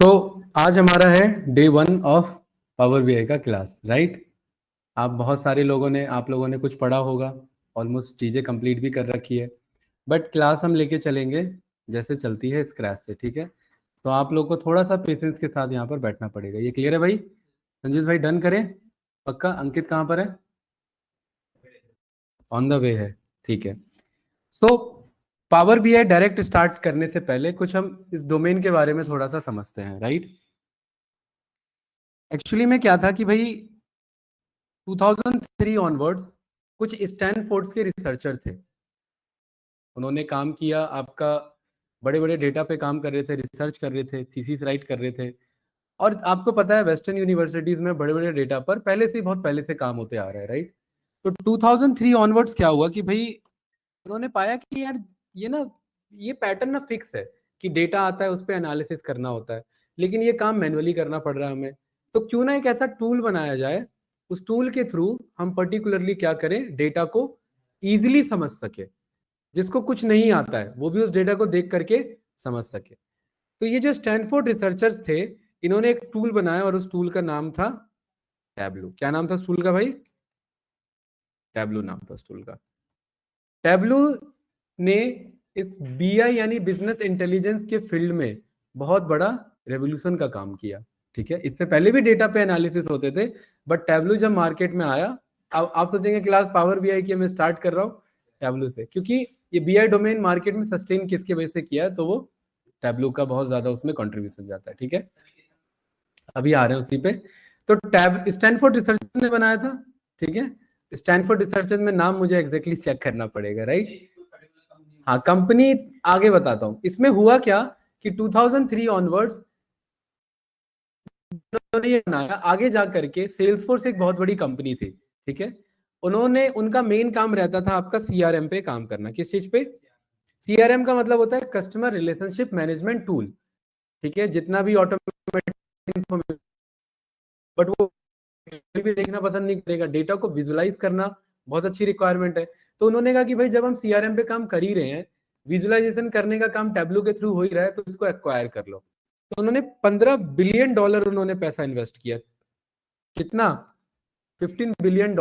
सो आज हमारा है डे 1 ऑफ पावर बीआई का क्लास, राइट। आप बहुत सारे लोगों ने आप लोगों ने कुछ पढ़ा होगा, ऑलमोस्ट चीज़ें कंप्लीट भी कर रखी है, बट क्लास हम लेके चलेंगे जैसे चलती है स्क्रैच से, ठीक है। तो आप लोग को थोड़ा सा पेशेंस के साथ यहाँ पर बैठना पड़ेगा। ये क्लियर है भाई? संजीत भाई डन करें? पक्का? अंकित कहाँ पर है? ऑन द वे है, ठीक है। So power BI direct start करने से पहले कुछ हम इस डोमेन के बारे में थोड़ा सा समझते हैं, राइट। एक्चुअली में क्या था कि भाई 2003 ऑनवर्ड कुछ स्टैनफोर्ड के रिसर्चर थे, उन्होंने काम किया आपका, बड़े बड़े डेटा पे काम कर रहे थे, रिसर्च कर रहे थे, थीसिस राइट कर रहे थे। और आपको पता है वेस्टर्न यूनिवर्सिटीज में बड़े बड़े डेटा पर पहले से ही बहुत पहले से काम होते आ रहा है, राइट। तो 2003 ऑनवर्ड्स क्या हुआ कि भाई उन्होंने पाया कि यार ये ना, ये पैटर्न ना फिक्स है कि डेटा आता है उस पर एनालिसिस करना होता है, लेकिन ये काम मैन्युअली करना पड़ रहा है हमें। तो क्यों ना एक ऐसा टूल बनाया जाए, उस टूल के थ्रू हम पर्टिकुलरली क्या करें, डेटा को इजीली समझ सके, जिसको कुछ नहीं आता है वो भी उस डेटा को देख करके समझ सके। तो ये जो स्टैनफोर्ड रिसर्चर्स थे, इन्होंने एक टूल बनाया और उस टूल का नाम था टैब्लू। क्या नाम था उस टूल का भाई? टैब्लू नाम था उस टूल का। टैब्लू ने इस बीआई यानी बिजनेस इंटेलिजेंस के फील्ड में बहुत बड़ा रेवोल्यूशन का काम किया, ठीक है। इससे पहले भी डेटा पे एनालिसिस होते थे, बट टैब्लू जब मार्केट में आया, अब आप सोचेंगे क्लास पावर बीआई की मैं स्टार्ट कर रहा हूँ टैब्लू से, क्योंकि ये बीआई डोमेन मार्केट में सस्टेन किसके वजह से किया है, तो वो टैब्लू का बहुत ज्यादा उसमें कंट्रीब्यूशन जाता है, ठीक है। अभी आ रहे हैं उसी पे। तो टैब स्टैनफोर्ड रिसर्चर ने बनाया था, ठीक है। स्टैनफोर्ड रिसर्चर में नाम मुझे एग्जैक्टली चेक करना पड़ेगा, राइट। हाँ, कंपनी आगे बताता हूँ। इसमें हुआ क्या कि 2003 ऑनवर्ड्स उन्होंने ये बनाया, आगे जा करके सेल्सफोर्स एक बहुत बड़ी कंपनी थी, ठीक है। उन्होंने, उनका मेन काम रहता था आपका सीआरएम पे काम करना। किस चीज पे? सीआरएम का मतलब होता है कस्टमर रिलेशनशिप मैनेजमेंट टूल, ठीक है। जितना भी ऑटोमेटिक, बट वो कोई भी देखना पसंद नहीं करेगा, डेटा को विजुलाइज करना बहुत अच्छी रिक्वायरमेंट है। तो उन्होंने कहा कि भाई जब हम सीआरएम पे काम कर ही रहे हैं, विजुलाइजेशन करने का काम टैब्लू के थ्रू हो ही रहा है, तो इसको एक्वायर कर लो। तो उन्होंने $15 बिलियन उन्होंने पैसा इन्वेस्ट किया। कितना? $15 बिलियन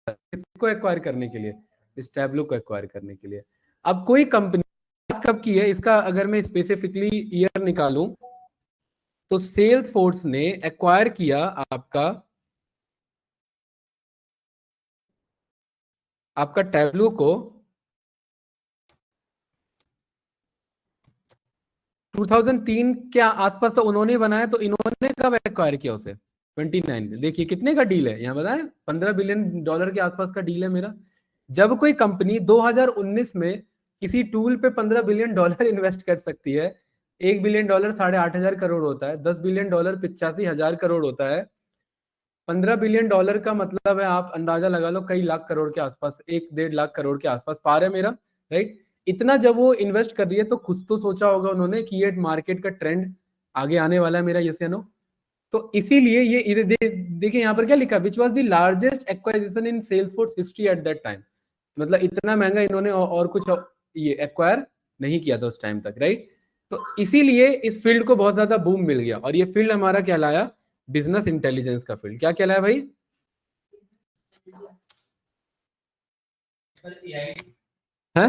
इसको एक्वायर करने के लिए, इस टैब्लू को एक्वायर करने के लिए। अब कोई कंपनी कब की है इसका अगर मैं स्पेसिफिकली ईयर निकालूं, तो सेल्स फोर्स ने एक्वायर किया आपका टैब्लू को 2003 के आसपास तो उन्होंने बनाया। तो इन्होंने कब एक्वायर किया उसे? 29। देखिए कितने का डील है यहाँ बताएं, $15 बिलियन के आसपास का डील है मेरा। जब कोई कंपनी 2019 में किसी टूल पे $15 बिलियन इन्वेस्ट कर सकती है, $1 बिलियन 8,500 करोड़ होता है, $10 बिलियन 85,000 करोड़ होता है, $15 बिलियन का मतलब है आप अंदाजा लगा लो कई लाख करोड़ के आसपास, 1-1.5 लाख करोड़ के आसपास पार है मेरा, राइट। इतना जब वो इन्वेस्ट कर रही है तो कुछ तो सोचा होगा उन्होंने कि ये मार्केट का ट्रेंड आगे आने वाला है मेरा, यस या नो। तो इसीलिए ये देखिए यहाँ पर क्या लिखा, which was the largest एक्वाइजिशन in Salesforce history at that time. मतलब इतना महंगा इन्होंने और कुछ ये एक्वायर नहीं किया था उस टाइम तक, राइट। तो इसीलिए इस फील्ड को बहुत ज्यादा बूम मिल गया, और ये फील्ड हमारा कहलाया बिजनेस इंटेलिजेंस का फील्ड। क्या कहलाया भाई? है?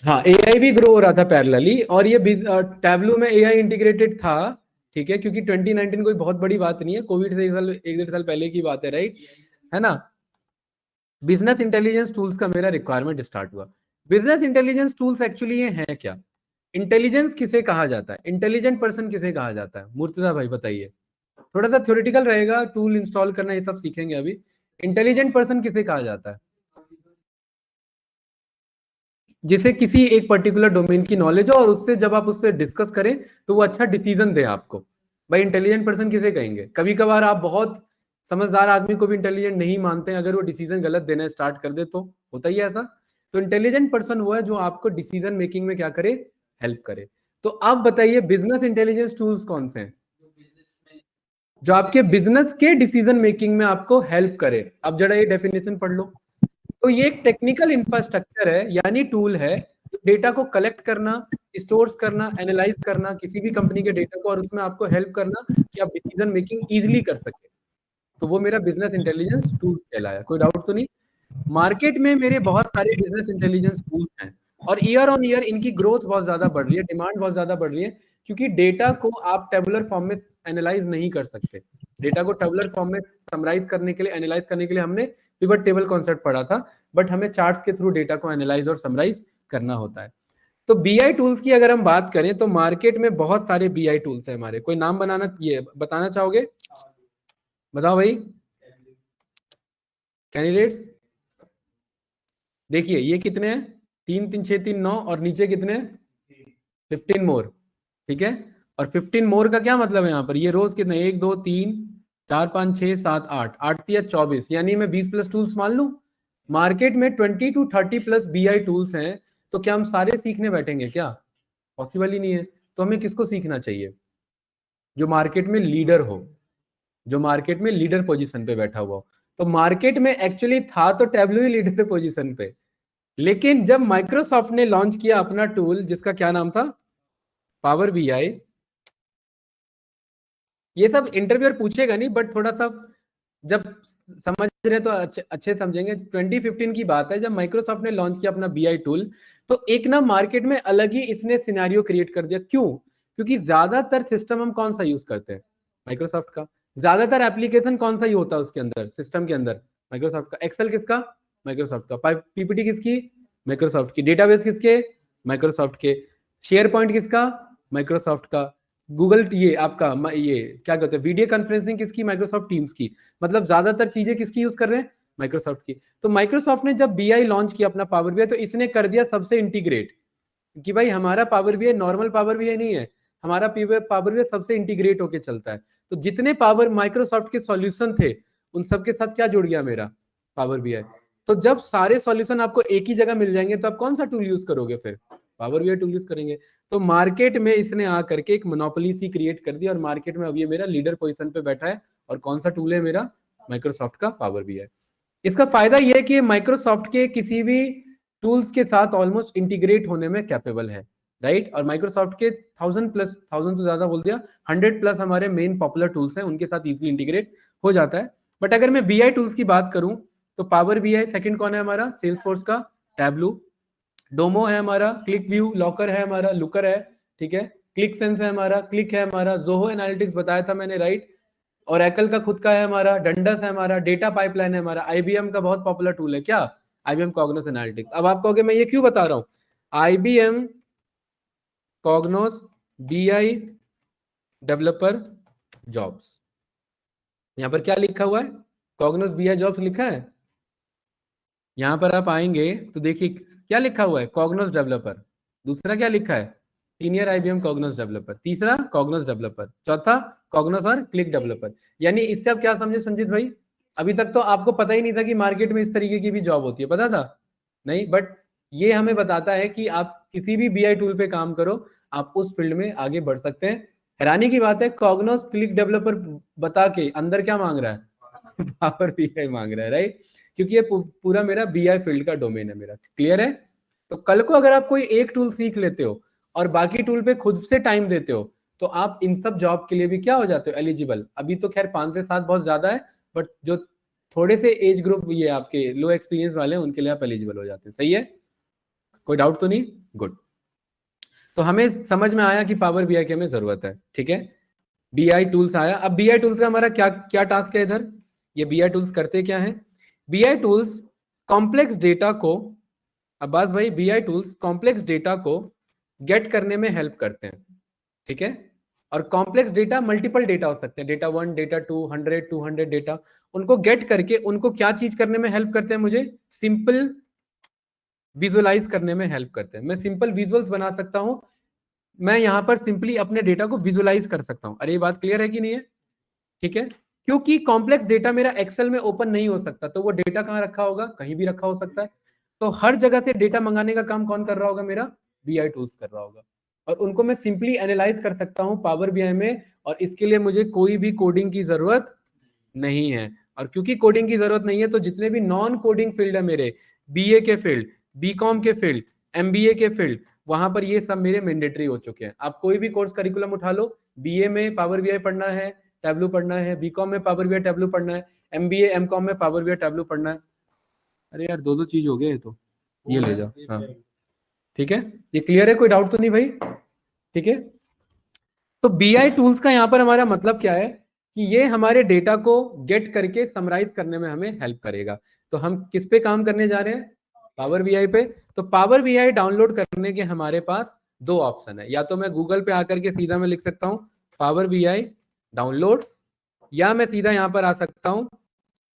हाँ, एआई भी ग्रो हो रहा था पैरेलली, और ये टैब्लू में एआई इंटीग्रेटेड था, ठीक है। क्योंकि 2019 कोई बहुत बड़ी बात नहीं है, कोविड से 1 साल 1-1.5 साल पहले की बात है, राइट, है ना। बिजनेस इंटेलिजेंस टूल्स का मेरा रिक्वायरमेंट स्टार्ट हुआ। बिजनेस इंटेलिजेंस टूल्स एक्चुअली ये है क्या? इंटेलिजेंस किसे कहा जाता है? इंटेलिजेंट पर्सन किसे कहा जाता है? मुर्तजा भाई बताइए। थोड़ा सा थ्योरेटिकल रहेगा, टूल इंस्टॉल करना ये सब सीखेंगे अभी। इंटेलिजेंट पर्सन किसे कहा जाता है? जिसे किसी एक पर्टिकुलर डोमेन की नॉलेज हो और उससे जब आप उस पर डिस्कस करें तो वो अच्छा डिसीजन दे आपको। भाई इंटेलिजेंट पर्सन किसे कहेंगे? कभी कभार आप बहुत समझदार आदमी को भी इंटेलिजेंट नहीं मानते, अगर वो डिसीजन गलत देना स्टार्ट कर दे तो होता ही है ऐसा। तो इंटेलिजेंट पर्सन वो है जो आपको डिसीजन मेकिंग में क्या करे, हेल्प करे। तो आप बताइए बिजनेस इंटेलिजेंस टूल्स कौन से हैं जो आपके बिजनेस के डिसीजन मेकिंग में आपको हेल्प करे? अब जरा ये डेफिनेशन पढ़ लो। तो ये एक टेक्निकल इंफ्रास्ट्रक्चर है, यानी टूल है, डेटा को कलेक्ट करना, स्टोर्स करना, एनालाइज करना किसी भी कंपनी के डेटा को और उसमें आपको हेल्प करना कि आप डिसीजन मेकिंग इजीली कर सके। तो वो मेरा बिजनेस इंटेलिजेंस टूल्स कहलाया। कोई डाउट तो नहीं? मार्केट में मेरे बहुत सारे बिजनेस इंटेलिजेंस टूल्स हैं और ईयर ऑन ईयर इनकी ग्रोथ बहुत ज्यादा बढ़ रही है, डिमांड बहुत ज्यादा बढ़ रही है, क्योंकि डेटा को आप टेबुलर फॉर्म में एनालाइज नहीं कर सकते। डेटा को टेबुलर फॉर्म में समराइज करने के लिए, एनालाइज करने के लिए हमने पिवट टेबल कॉन्सेप्ट पढ़ा था, बट हमें चार्ट्स के थ्रू डेटा को एनालाइज और समराइज करना होता है। तो बीआई टूल्स की अगर हम बात करें तो मार्केट में बहुत सारे बीआई टूल्स हैं हमारे। कोई नाम बताना चाहोगे? बताओ भाई कैंडिडेट्स। देखिए ये कितने हैं, 3 3 6 3 9 और नीचे कितने, 15 मोर। ठीक है, और 15 मोर का क्या मतलब है यहाँ पर? ये रोज कितने, 1 2 3 4 5 6 7 8 8 या 24, यानी मैं 20 प्लस टूल्स मान लूं। मार्केट में 20 to 30 प्लस बीआई टूल्स हैं, तो क्या हम सारे सीखने बैठेंगे? क्या पॉसिबल ही नहीं है। तो हमें किसको सीखना चाहिए? जो मार्केट में लीडर हो, जो मार्केट में लीडर पोजीशन पे बैठा हुआ हो। तो मार्केट में एक्चुअली था तो टैबलू ही लीडर पोजीशन पे, लेकिन जब माइक्रोसॉफ्ट ने लॉन्च किया अपना टूल जिसका क्या नाम था, पावर बीआई। ये सब इंटरव्यूअर पूछेगा नहीं, बट थोड़ा सा जब समझ रहे तो अच्छे समझेंगे। 2015 की बात है जब माइक्रोसॉफ्ट ने लॉन्च किया अपना बीआई टूल, तो एक ना मार्केट में अलग ही इसने सिनेरियो क्रिएट कर दिया। क्यों? क्योंकि ज्यादातर सिस्टम हम कौन सा यूज करते हैं? माइक्रोसॉफ्ट का। ज्यादातर एप्लीकेशन कौन सा ही होता है उसके अंदर, सिस्टम के अंदर? माइक्रोसॉफ्ट का। एक्सेल किसका? माइक्रोसॉफ्ट का। पीपीटी किसकी? माइक्रोसॉफ्ट की। डेटाबेस किसके? माइक्रोसॉफ्ट के। शेयर पॉइंट किसका? माइक्रोसॉफ्ट का। गूगल ये आपका ये क्या कहते हैं, वीडियो कॉन्फ्रेंसिंग किसकी? माइक्रोसॉफ्ट टीम्स की। मतलब ज्यादातर चीजें किसकी यूज कर रहे हैं? माइक्रोसॉफ्ट की। तो माइक्रोसॉफ्ट ने जब बीआई लॉन्च किया अपना पावर बीआई, तो इसने कर दिया सबसे इंटीग्रेट कि भाई हमारा power BI normal power BI नहीं है, हमारा पावर बीआई सबसे इंटीग्रेट होकर चलता है। तो जितने पावर माइक्रोसॉफ्ट के सॉल्यूशन थे उन सबके साथ क्या जुड़ गया मेरा? Power BI. तो जब सारे सॉल्यूशन आपको एक ही जगह मिल जाएंगे तो आप कौन सा टूल यूज करोगे? फिर पावर बीआई टूल यूज करेंगे। तो मार्केट में इसने आकर के एक मोनोपोली सी क्रिएट कर दी और मार्केट में अब ये मेरा लीडर पोजीशन पे बैठा है। और कौन सा टूल है मेरा? माइक्रोसॉफ्ट का पावर बीआई। इसका फायदा यह है कि माइक्रोसॉफ्ट के किसी भी टूल्स के साथ ऑलमोस्ट इंटीग्रेट होने में कैपेबल है, राइट। और माइक्रोसॉफ्ट के 1000 तो ज्यादा बोल दिया, 100 प्लस हमारे मेन पॉपुलर टूल्स हैं, उनके साथ इजीली इंटीग्रेट हो जाता है। बट अगर मैं बीआई टूल्स की बात करूं तो पावर बीआई सेकंड कौन है हमारा? सेल्सफोर्स का टैबलू। डोमो है हमारा, क्लिक व्यू, लॉकर है हमारा, लुकर है, ठीक है। क्लिक सेंस है हमारा, क्लिक है हमारा, जोहो एनालिटिक्स बताया था मैंने, राइट। और एकल का खुद का है हमारा, डंडस है हमारा, डेटा पाइपलाइन है हमारा। आईबीएम का बहुत पॉपुलर टूल है क्या? IBM Cognos analytics. अब आप कहोगे मैं ये क्यों बता रहा हूं? IBM Cognos BI developer jobs, यहां पर क्या लिखा हुआ है? कॉग्नोस बीआई जॉब्स लिखा है। यहां पर आप आएंगे तो देखिए क्या लिखा हुआ है? Cognos developer. दूसरा क्या लिखा है? Senior IBM Cognos developer. तीसरा कॉग्नोस डेवलपर। चौथा कॉग्नोस और क्लिक डेवलपर। यानी इससे आप क्या समझे संजीत भाई? अभी तक तो आपको पता ही नहीं था कि मार्केट में इस तरीके की भी जॉब होती है, पता था? नहीं, बट ये हमें बताता है कि आप किसी भी बीआई टूल पे काम करो, आप उस फील्ड में आगे बढ़ सकते हैं। हैरानी की बात है, कॉग्नोस क्लिक डेवलपर बता के अंदर क्या मांग रहा है? पावर बीआई मांग रहा है, राइट। क्योंकि ये पूरा मेरा बीआई फील्ड का डोमेन है मेरा। क्लियर है? तो कल को अगर आप कोई एक टूल सीख लेते हो और बाकी टूल पे खुद से टाइम देते हो, तो आप इन सब जॉब के लिए भी क्या हो जाते हो? एलिजिबल। अभी तो खैर 5 से 7 बहुत ज्यादा है, बट जो थोड़े से एज ग्रुप ये आपके लो एक्सपीरियंस वाले हैं उनके लिए आप एलिजिबल हो जाते हैं। सही है? कोई डाउट तो नहीं? गुड। तो हमें समझ में आया कि पावर बीआई की हमें जरूरत है, ठीक है। बीआई टूल्स आया। अब बीआई टूल्स का हमारा क्या क्या टास्क है इधर? ये बीआई टूल्स करते क्या है? बीआई टूल्स कॉम्प्लेक्स डेटा को, अब्बास भाई, बीआई टूल्स कॉम्प्लेक्स डेटा को गेट करने में हेल्प करते हैं, ठीक है। और कॉम्प्लेक्स डेटा मल्टीपल डेटा हो सकते हैं, डेटा 1, डेटा 2, 100, 200 डेटा, उनको गेट करके उनको क्या चीज करने में हेल्प करते हैं? मुझे सिंपल विजुअलाइज करने में हेल्प करते हैं। मैं सिंपल विजुअल्स बना सकता हूं, मैं यहां पर सिंपली अपने डेटा को विजुअलाइज कर सकता हूं। अरे ये बात क्लियर है कि नहीं है? ठीक है। क्योंकि कॉम्प्लेक्स डेटा मेरा एक्सेल में ओपन नहीं हो सकता, तो वो डेटा कहां रखा होगा? कहीं भी रखा हो सकता है। तो हर जगह से डेटा मंगाने का काम कौन कर रहा होगा? मेरा बीआई टूल्स कर रहा होगा। और उनको मैं सिंपली एनालाइज कर सकता हूं पावर बीआई में, और इसके लिए मुझे कोई भी कोडिंग की जरूरत नहीं है। और क्योंकि कोडिंग की जरूरत नहीं है, तो जितने भी नॉन कोडिंग फील्ड है मेरे, बीए के फील्ड, बीकॉम के फील्ड, एमबीए के फील्ड, वहां पर ये सब मेरे मैंडेटरी हो चुके हैं। आप कोई भी कोर्स करिकुलम उठा लो, बीए में पावर बीआई पढ़ना है, टैबलू पढ़ना है, बीकॉम में पावर बीआई टैबलू पढ़ना है, एमबीए एमकॉम में पावर बीआई टैबलू पढ़ना है। अरे यार दो चीज हो गए, तो ये ले जाओ। हाँ ठीक है, ये क्लियर है, कोई डाउट तो नहीं भाई? ठीक है, तो बीआई टूल्स का यहाँ पर हमारा मतलब क्या है कि ये हमारे डेटा को गेट करके समराइज करने में हमें हेल्प करेगा। तो हम किस पे काम करने जा रहे हैं? पावर बीआई पे। तो पावर बीआई डाउनलोड करने के हमारे पास दो ऑप्शन है, या तो मैं गूगल पे आकर के सीधा मैं लिख सकता हूं पावर बीआई डाउनलोड, या मैं सीधा यहाँ पर आ सकता हूं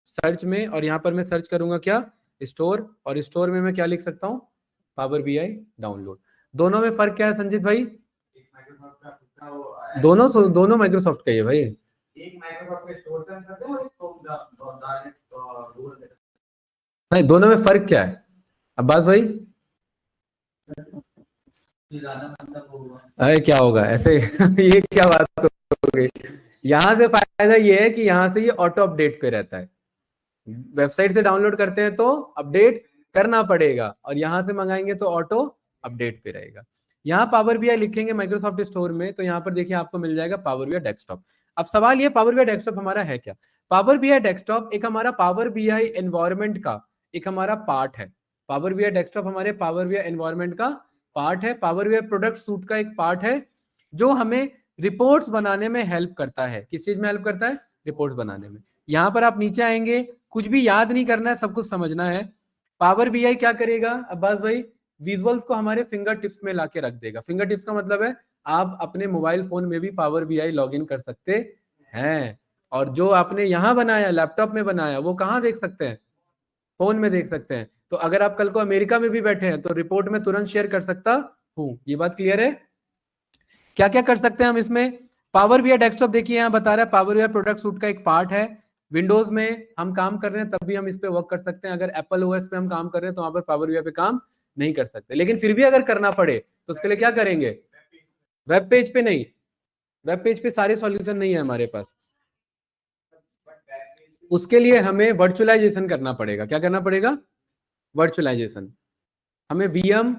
सर्च में, और यहाँ पर मैं सर्च करूंगा क्या? स्टोर, और स्टोर में मैं क्या लिख सकता हूँ? Power BI download. दोनों में फर्क क्या है संजीत भाई? दोनों माइक्रोसॉफ्ट का ही है भाई। एक माइक्रोसॉफ्ट के स्टोर से करते हैं और एक गूगल। नहीं, दोनों में फर्क क्या है अब्बास भाई? अरे क्या होगा ऐसे? ये क्या बात हो गई? यहाँ से फायदा ये है कि यहाँ से ये ऑटो अपडेट पे रहता है। वेबसाइट से डाउनलोड करते हैं तो अपडेट करना पड़ेगा, और यहाँ से मंगाएंगे तो ऑटो अपडेट पे रहेगा। यहाँ पावर बीआई लिखेंगे माइक्रोसॉफ्ट स्टोर में, तो यहाँ पर देखिए आपको मिल जाएगा पावर बीआई डेस्कटॉप। अब सवाल ये, पावर बीआई डेस्कटॉप हमारा है क्या? पावर बीआई डेस्कटॉप एक हमारा पावर बीआई एनवायरनमेंट का एक हमारा पार्ट है। पावर बीआई डेस्कटॉप हमारे पावर बीआई एनवायरनमेंट का पार्ट है, पावर बीआई प्रोडक्ट सूट का एक पार्ट है, जो हमें रिपोर्ट्स बनाने में हेल्प करता है। किस चीज में हेल्प करता है? रिपोर्ट्स बनाने में। यहां पर आप नीचे आएंगे, कुछ भी याद नहीं करना है, सब कुछ समझना है। पावर बीआई क्या करेगा अब्बास भाई? विजुअल्स को हमारे फिंगर टिप्स में लाके रख देगा। फिंगर टिप्स का मतलब है आप अपने मोबाइल फोन में भी पावर बीआई लॉगिन कर सकते हैं, और जो आपने यहाँ बनाया, लैपटॉप में बनाया, वो कहाँ देख सकते हैं? फोन में देख सकते हैं। तो अगर आप कल को अमेरिका में भी बैठे हैं तो रिपोर्ट में तुरंत शेयर कर सकता हूं। ये बात क्लियर है? क्या क्या कर सकते हैं हम इसमें? पावर बीआई डेस्कटॉप देखिए यहाँ बता रहा है पावर बीआई प्रोडक्ट सूट का एक पार्ट है। विंडोज में हम काम कर रहे हैं तब भी हम इस पे वर्क कर सकते हैं। अगर एप्पल ओएस पे हम काम कर रहे हैं तो वहां पर पावर बीआई पे काम नहीं कर सकते, लेकिन फिर भी अगर करना पड़े तो उसके लिए क्या करेंगे? वेब पेज पे नहीं, वेब पेज पे सारे सॉल्यूशन नहीं है हमारे पास। उसके लिए हमें वर्चुअलाइजेशन करना पड़ेगा। क्या करना पड़ेगा? वर्चुअलाइजेशन। हमें वीएम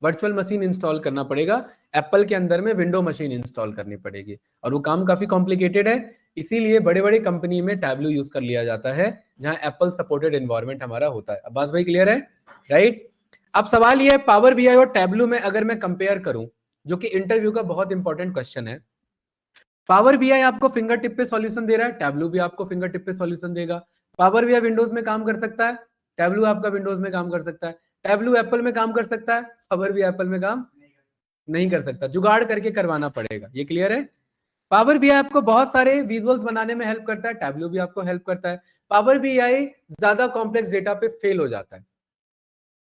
वर्चुअल मशीन इंस्टॉल करना पड़ेगा, एप्पल के अंदर में विंडो मशीन इंस्टॉल करनी पड़ेगी, और वो काम काफी कॉम्प्लिकेटेड है। इसीलिए बड़े बड़े कंपनी में टैबलू यूज कर लिया जाता है, जहां एप्पल सपोर्टेड एनवायरनमेंट हमारा होता है। अब्बास भाई क्लियर है? राइट। अब सवाल ये है, पावर बीआई और टैबलू में अगर मैं कंपेयर करूं, जो कि इंटरव्यू का बहुत इंपॉर्टेंट क्वेश्चन है, पावर बीआई आपको फिंगर टिप पे सॉल्यूशन दे रहा है, टैबलू भी आपको फिंगर टिप पे सॉल्यूशन देगा। पावर बीआई विंडोज में काम कर सकता है, टैबलू आपका विंडोज में काम कर सकता है। टैबलू एप्पल में काम कर सकता है, पावर भी एप्पल में काम नहीं कर सकता, जुगाड़ करके करवाना पड़ेगा। ये क्लियर है? पावर बीआई आपको बहुत सारे विजुअल्स बनाने में हेल्प करता है, टैबलू भी आपको हेल्प करता है। पावर बीआई ज्यादा कॉम्प्लेक्स डेटा पे फेल हो जाता है,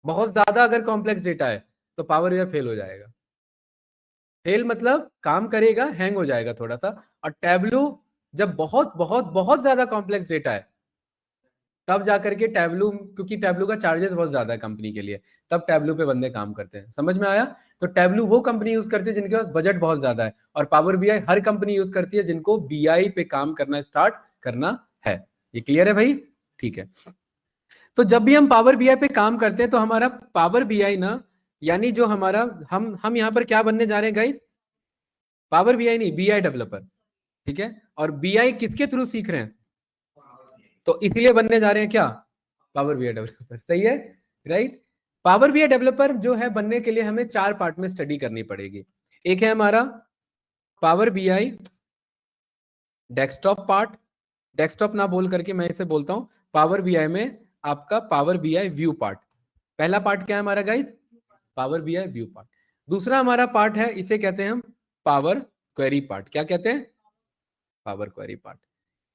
बहुत ज्यादा अगर कॉम्प्लेक्स डेटा है तो पावर बीआई फेल हो जाएगा। फेल मतलब काम करेगा, हैंग हो जाएगा थोड़ा सा। और टैबलू जब बहुत बहुत बहुत ज्यादा कॉम्प्लेक्स डेटा है तब जाकर के टैबलू, क्योंकि टैबलू का चार्जेस बहुत ज्यादा है कंपनी के लिए, तब टैबलू पे बंदे काम करते हैं। समझ में आया? तो टैबलू वो कंपनी यूज करती है जिनके पास बजट बहुत ज्यादा है, और पावर बीआई हर कंपनी यूज करती है जिनको बीआई पे काम करना स्टार्ट करना है। ये क्लियर है भाई? ठीक है। तो जब भी हम पावर बीआई पे काम करते हैं तो हमारा पावर बीआई ना, यानी जो हमारा हम यहाँ पर क्या बनने जा रहे हैं गाइस? पावर बीआई नहीं, बीआई डेवलपर। ठीक है, और बीआई किसके थ्रू सीख रहे हैं? तो इसीलिए बनने जा रहे हैं क्या? Power BI developer. सही है, राइट। पावर बीआई डेवलपर जो है बनने के लिए हमें 4 पार्ट में स्टडी करनी पड़ेगी। एक है हमारा power BI desktop part, desktop ना बोल करके मैं इसे बोलता हूं पावर बीआई में आपका पावर बीआई व्यू पार्ट। पहला पार्ट क्या है हमारा guys? Power BI view part. दूसरा हमारा पार्ट है, इसे कहते हैं हम पावर क्वेरी पार्ट। क्या कहते हैं? Power query part.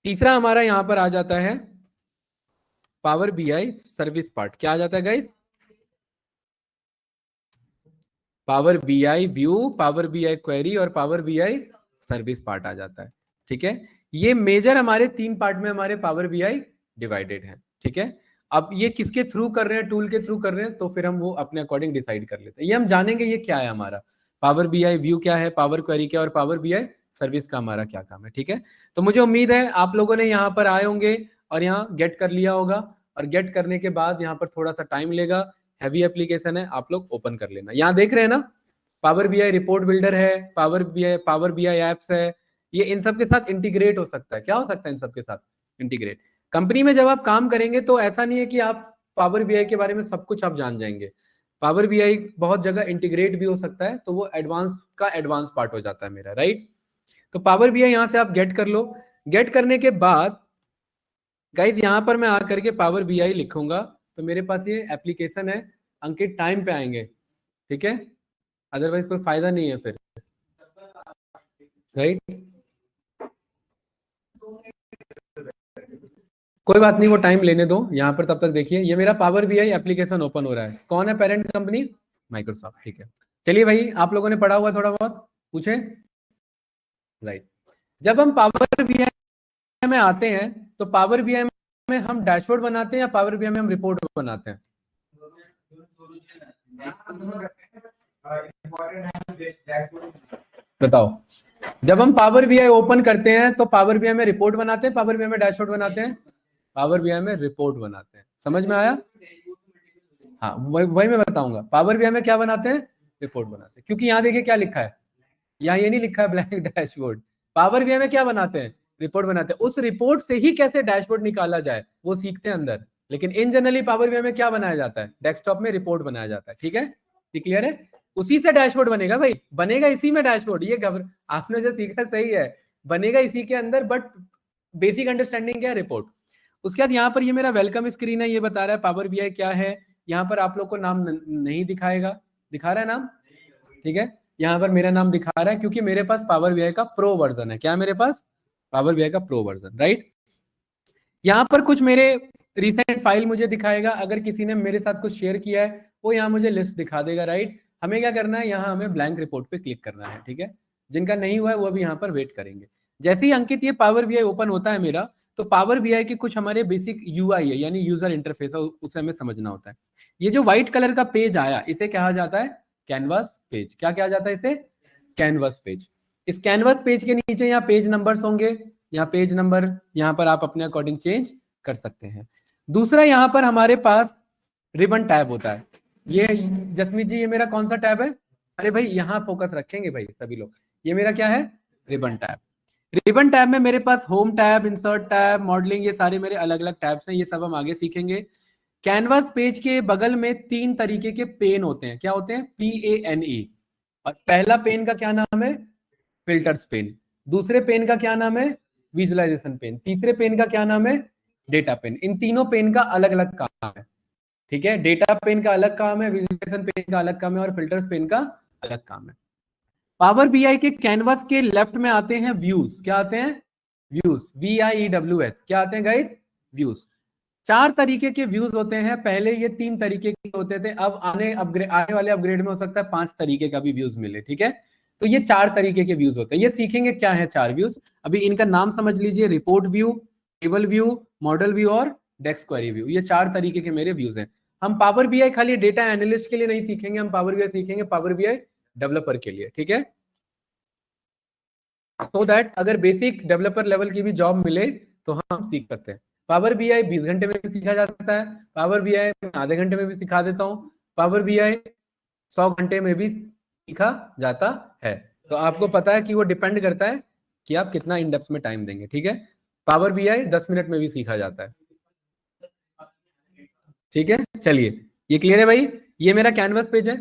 तीसरा हमारा यहां पर आ जाता है पावर बीआई सर्विस पार्ट। क्या आ जाता है guys? Power BI view, power BI query और पावर बीआई सर्विस पार्ट आ जाता है। ठीक है, ये मेजर हमारे 3 पार्ट में हमारे पावर बीआई डिवाइडेड है। ठीक है, अब ये किसके थ्रू कर रहे हैं? टूल के थ्रू कर रहे हैं, तो फिर हम वो अपने अकॉर्डिंग डिसाइड कर लेते हैं। ये हम जानेंगे ये क्या है हमारा पावर बीआई व्यू क्या है, पावर क्वेरी क्या, और पावर बीआई सर्विस का हमारा क्या काम है। ठीक है, तो मुझे उम्मीद है आप लोगों ने यहाँ पर आए होंगे और यहाँ गेट कर लिया होगा, और गेट करने के बाद यहाँ पर थोड़ा सा टाइम लेगा, हैवी एप्लीकेशन है, आप लोग ओपन कर लेना। यहाँ देख रहे हैं ना, पावर बीआई रिपोर्ट बिल्डर है, पावर बीआई एप्स है, ये इन सब के साथ इंटीग्रेट हो सकता है। क्या हो सकता है इन सब के साथ इंटीग्रेट? कंपनी में जब आप काम करेंगे तो ऐसा नहीं है कि आप पावर बीआई के बारे में सब कुछ आप जान जाएंगे। पावर बीआई बहुत जगह इंटीग्रेट भी हो सकता है, तो वो एडवांस का एडवांस पार्ट हो जाता है मेरा, राइट। तो पावर बीआई यहां से आप गेट कर लो। गेट करने के बाद गाइज यहां पर मैं आकर के पावर बीआई लिखूंगा तो मेरे पास ये एप्लीकेशन है। अंकित टाइम पे आएंगे, ठीक है, अदरवाइज कोई फायदा नहीं है फिर, राइट। कोई बात नहीं, वो टाइम लेने दो यहाँ पर। तब तक देखिए ये मेरा पावर बीआई एप्लीकेशन ओपन हो रहा है। कौन है पेरेंट कंपनी? माइक्रोसॉफ्ट, ठीक है। चलिए भाई, आप लोगों ने पढ़ा हुआ थोड़ा बहुत, पूछे, राइट। जब हम पावर बीआई में आते हैं तो पावर बीआई में हम डैशबोर्ड बनाते हैं या पावर बीआई में हम रिपोर्ट बनाते हैं? बताओ। जब हम पावर बीआई ओपन करते हैं तो पावर बीआई में रिपोर्ट बनाते हैं, पावर बीआई में डैशबोर्ड बनाते हैं? पावर बीआई में रिपोर्ट बनाते हैं। समझ में आया? हाँ, वही मैं बताऊंगा। पावर बीआई में क्या बनाते हैं? रिपोर्ट बनाते हैं। क्योंकि यहाँ देखिए क्या लिखा है, यहाँ ये नहीं लिखा है ब्लैंक डैशबोर्ड। पावर बीआई में क्या बनाते हैं? रिपोर्ट बनाते हैं। उस रिपोर्ट से ही कैसे डैशबोर्ड निकाला जाए वो सीखते हैं अंदर। लेकिन इन जनरली पावर बीआई में क्या बनाया जाता है? डेस्कटॉप में रिपोर्ट बनाया जाता है, ठीक है, क्लियर है? उसी से डैशबोर्ड बनेगा भाई, बनेगा इसी में डैशबोर्ड। ये आपने जो सीखा सही है, बनेगा इसी के अंदर, बट बेसिक अंडरस्टैंडिंग क्या है? रिपोर्ट। उसके बाद यहाँ पर ये मेरा वेलकम स्क्रीन है, ये बता रहा है पावर बीआई क्या है। यहाँ पर आप लोग को नाम नहीं दिखाएगा, दिखा रहा है नाम, ठीक है। यहाँ पर मेरा नाम दिखा रहा है क्योंकि मेरे पास पावर बीआई का प्रो वर्जन है। क्या है मेरे पास? पावर बीआई का प्रो वर्जन, राइट। यहाँ पर कुछ मेरे रिसेंट फाइल मुझे दिखाएगा। अगर किसी ने मेरे साथ कुछ शेयर किया है वो यहाँ मुझे लिस्ट दिखा देगा, राइट। हमें क्या करना है, यहाँ हमें ब्लैंक रिपोर्ट पे क्लिक करना है, ठीक है। जिनका नहीं हुआ है वो अभी यहाँ पर वेट करेंगे। जैसे ही अंकित ये पावर बीआई ओपन होता है मेरा, तो पावर बीआई के कुछ हमारे बेसिक यूआई है, यानी यूजर इंटरफेस है, उसे हमें समझना होता है। ये जो व्हाइट कलर का पेज आया, इसे कहा जाता है कैनवास पेज। क्या कहा जाता है इसे? Canvas page. इस कैनवास पेज के नीचे यहाँ पेज नंबर्स होंगे, यहाँ पेज नंबर, यहाँ पर आप अपने अकॉर्डिंग चेंज कर सकते हैं। दूसरा यहाँ पर हमारे पास रिबन टैब होता है। ये जसमीत जी, ये मेरा कौन सा टैब है? अरे भाई यहाँ फोकस रखेंगे भाई सभी लोग। ये मेरा क्या है? Ribbon tab. रिबन टैब में मेरे पास home tab, insert tab, modelling, ये सारे मेरे अलग अलग टैब्स हैं। ये सब हम आगे सीखेंगे। कैनवास पेज के बगल में 3 तरीके के पेन होते हैं। क्या होते हैं? PANE। और पहला पेन का क्या नाम है? Filters pen. दूसरे पेन का क्या नाम है? Visualisation pen. तीसरे पेन का क्या नाम है? Data pen. इन तीनों पेन का अलग अलग काम है, ठीक है। डेटा पेन का अलग काम है, विजुअलाइजेशन पेन का अलग काम है, और फिल्टर्स पेन का अलग काम है। पावर बीआई के कैनवास के लेफ्ट में आते हैं व्यूज। क्या आते हैं? Views, VIEWS। क्या आते हैं गाइस? व्यूज। 4 तरीके के व्यूज होते हैं। पहले ये 3 तरीके के होते थे, अब आने वाले अपग्रेड में हो सकता है 5 तरीके का भी व्यूज मिले, ठीक है। तो ये 4 तरीके के व्यूज होते हैं। ये सीखेंगे क्या है 4 व्यूज। अभी इनका नाम समझ लीजिए, report view, table view, model view और डेस्क क्वेरी व्यू। ये 4 तरीके के मेरे व्यूज हैं। हम पावर बीआई खाली डेटा एनालिस्ट के लिए नहीं सीखेंगे, हम पावर बीआई सीखेंगे पावर बीआई डेवलपर के लिए, ठीक है। सो दैट अगर बेसिक डेवलपर लेवल की भी जॉब मिले तो हम सीख सकते हैं। पावर बीआई 20 घंटे में भी सीखा जा सकता है। पावर बीआई आधे घंटे में भी सिखा देता हूं। पावर बीआई 100 घंटे में भी सीखा जाता है। तो आपको पता है कि वो डिपेंड करता है कि आप कितना इन डेप्थ में टाइम देंगे, ठीक है। पावर बीआई 10 मिनट में भी सीखा जाता है, ठीक है। चलिए, ये क्लियर है भाई। ये मेरा कैनवस पेज है।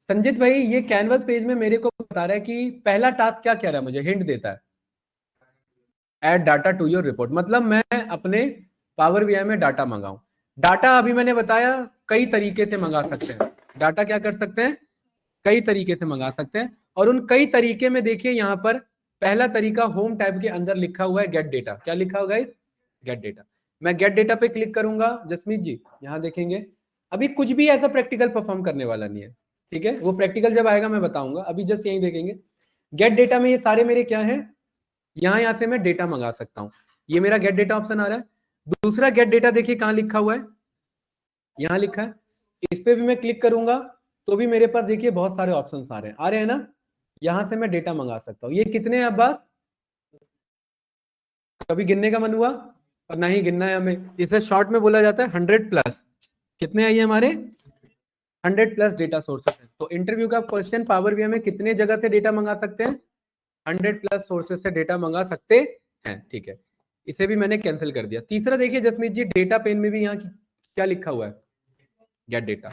संजीत भाई, ये कैनवस पेज में मेरे को बता रहा है कि पहला टास्क क्या कह रहा है, मुझे हिंट देता है, add data to your report. मतलब मैं अपने पावर बीआई में डाटा मंगाऊं। डाटा अभी मैंने बताया कई तरीके से मंगा सकते हैं। डाटा क्या कर सकते हैं? कई तरीके से मंगा सकते हैं। और उन कई तरीके में देखिए यहाँ पर पहला तरीका होम टैब के अंदर लिखा हुआ है गेट डेटा। क्या लिखा होगा इस? Gate data. मैं गेट डेटा पे क्लिक करूंगा। जसमीत जी यहाँ देखेंगे, अभी कुछ भी ऐसा प्रैक्टिकल परफॉर्म करने वाला नहीं है, ठीक है। वो प्रैक्टिकल जब आएगा मैं बताऊंगा, अभी जस्ट यही देखेंगे। गेट डेटा में ये सारे मेरे क्या है, यहाँ से मैं डेटा मंगा सकता हूँ। ये मेरा गेट डेटा ऑप्शन आ रहा है। दूसरा गेट डेटा देखिए कहाँ लिखा हुआ है, यहाँ लिखा है। इस पे भी मैं क्लिक करूंगा तो भी मेरे पास देखिए बहुत सारे ऑप्शन आ रहे हैं ना। यहां से मैं डेटा मंगा सकता हूँ। ये कितने हैं अब्बास? कभी गिनने का मन हुआ? और नहीं गिनना है हमें, इसे शॉर्ट में बोला जाता है 100+। कितने आइए हमारे? 100+ डेटा सोर्सेस हैं। तो इंटरव्यू का क्वेश्चन पावर बीआई में कितने जगह से डेटा मंगा सकते हैं? 100+ सोर्सेस से डेटा मंगा सकते हैं। ठीक है, इसे भी मैंने कैंसिल कर दिया। तीसरा देखिए जसमीत जी, डेटा पेन में भी यहाँ क्या लिखा हुआ है? Gate data.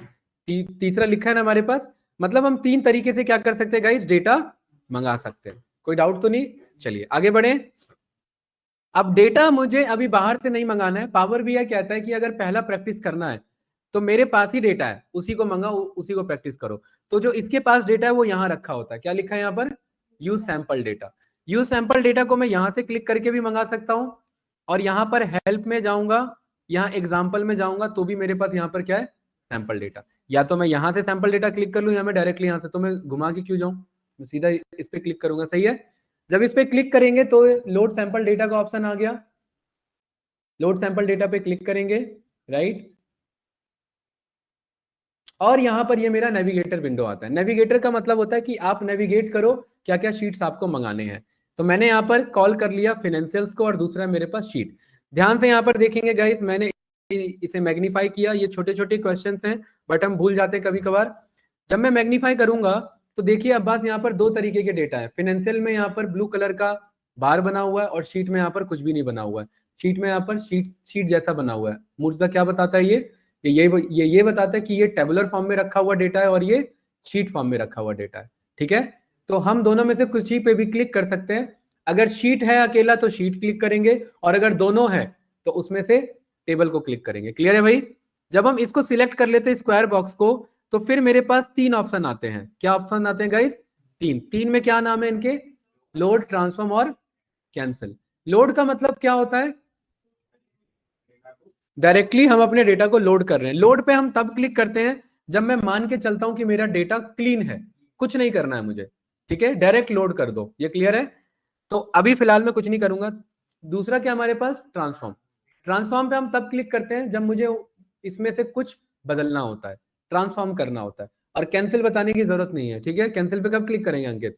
तीसरा लिखा है ना हमारे पास, मतलब हम 3 तरीके से क्या कर सकते हैं गाइस, डेटा मंगा सकते हैं। कोई डाउट तो नहीं? चलिए आगे बढ़े। अब डेटा मुझे अभी बाहर से नहीं मंगाना है। पावर बीआई कहता है कि अगर पहला प्रैक्टिस करना है तो मेरे पास ही डेटा है, उसी को मंगाओ, उसी को प्रैक्टिस करो। तो जो इसके पास डेटा है वो यहाँ रखा होता है। क्या लिखा है यहाँ पर? Use sample data. Use sample data को मैं यहाँ से क्लिक करके भी मंगा सकता हूँ, और यहाँ पर हेल्प में जाऊंगा, यहाँ एग्जाम्पल में जाऊंगा, तो भी मेरे पास यहाँ पर क्या है? Sample data. या तो मैं यहाँ से सैंपल डेटा क्लिक कर लूँ या मैं डायरेक्टली यहाँ से, तो मैं घुमा के क्यों जाऊँ, मैं सीधा इस पे क्लिक करूंगा। सही है। जब इस पे क्लिक करेंगे तो लोड सैंपल डेटा का ऑप्शन आ गया। लोड सैंपल डेटा पे क्लिक करेंगे, राइट, और यहां पर ये मेरा नेविगेटर विंडो आता है। नेविगेटर का मतलब होता है कि आप नेविगेट करो क्या क्या शीट्स आपको मंगाने हैं। तो मैंने यहाँ पर कॉल कर लिया फाइनेंशियल्स को, और दूसरा मेरे पास शीट। ध्यान से यहाँ पर देखेंगे गाइस, मैंने इसे मैग्नीफाई किया। ये छोटे छोटे क्वेश्चंस हैं, बट हम भूल जाते हैं कभी कभार। जब मैं मैग्नीफाई करूंगा तो देखिए अब्बास, यहाँ पर 2 तरीके के डेटा है। फाइनेंशियल में यहाँ पर ब्लू कलर का बार बना हुआ है, और शीट में यहाँ पर कुछ भी नहीं बना हुआ है। शीट में यहाँ पर शीट जैसा बना हुआ है। मुर्तजा क्या बताता है ये बताता है कि ये टेबुलर फॉर्म में रखा हुआ डेटा है और ये शीट फॉर्म में रखा हुआ डेटा है। ठीक है, तो हम दोनों में से कुछ ही पे भी क्लिक कर सकते हैं। अगर शीट है अकेला तो शीट क्लिक करेंगे, और अगर दोनों है तो उसमें से टेबल को क्लिक करेंगे। क्लियर है भाई? जब हम इसको सिलेक्ट कर लेते हैं स्क्वायर बॉक्स को, तो फिर मेरे पास 3 ऑप्शन आते हैं। क्या ऑप्शन आते हैं गाइस? 3 में क्या नाम है इनके? लोड, ट्रांसफॉर्म और कैंसिल। लोड का मतलब क्या होता है? डायरेक्टली हम अपने डेटा को लोड कर रहे हैं। लोड पे हम तब क्लिक करते हैं जब मैं मान के चलता हूं कि मेरा डेटा क्लीन है, कुछ नहीं करना है मुझे। ठीक है, डायरेक्ट लोड कर दो। ये क्लियर है? तो अभी फिलहाल मैं कुछ नहीं करूंगा। दूसरा क्या हमारे पास? ट्रांसफॉर्म। ट्रांसफॉर्म पे हम तब क्लिक करते हैं जब मुझे इसमें से कुछ बदलना होता है, ट्रांसफॉर्म करना होता है। और कैंसिल बताने की जरूरत नहीं है। ठीक है, कैंसिल पे कब क्लिक करेंगे अंकित?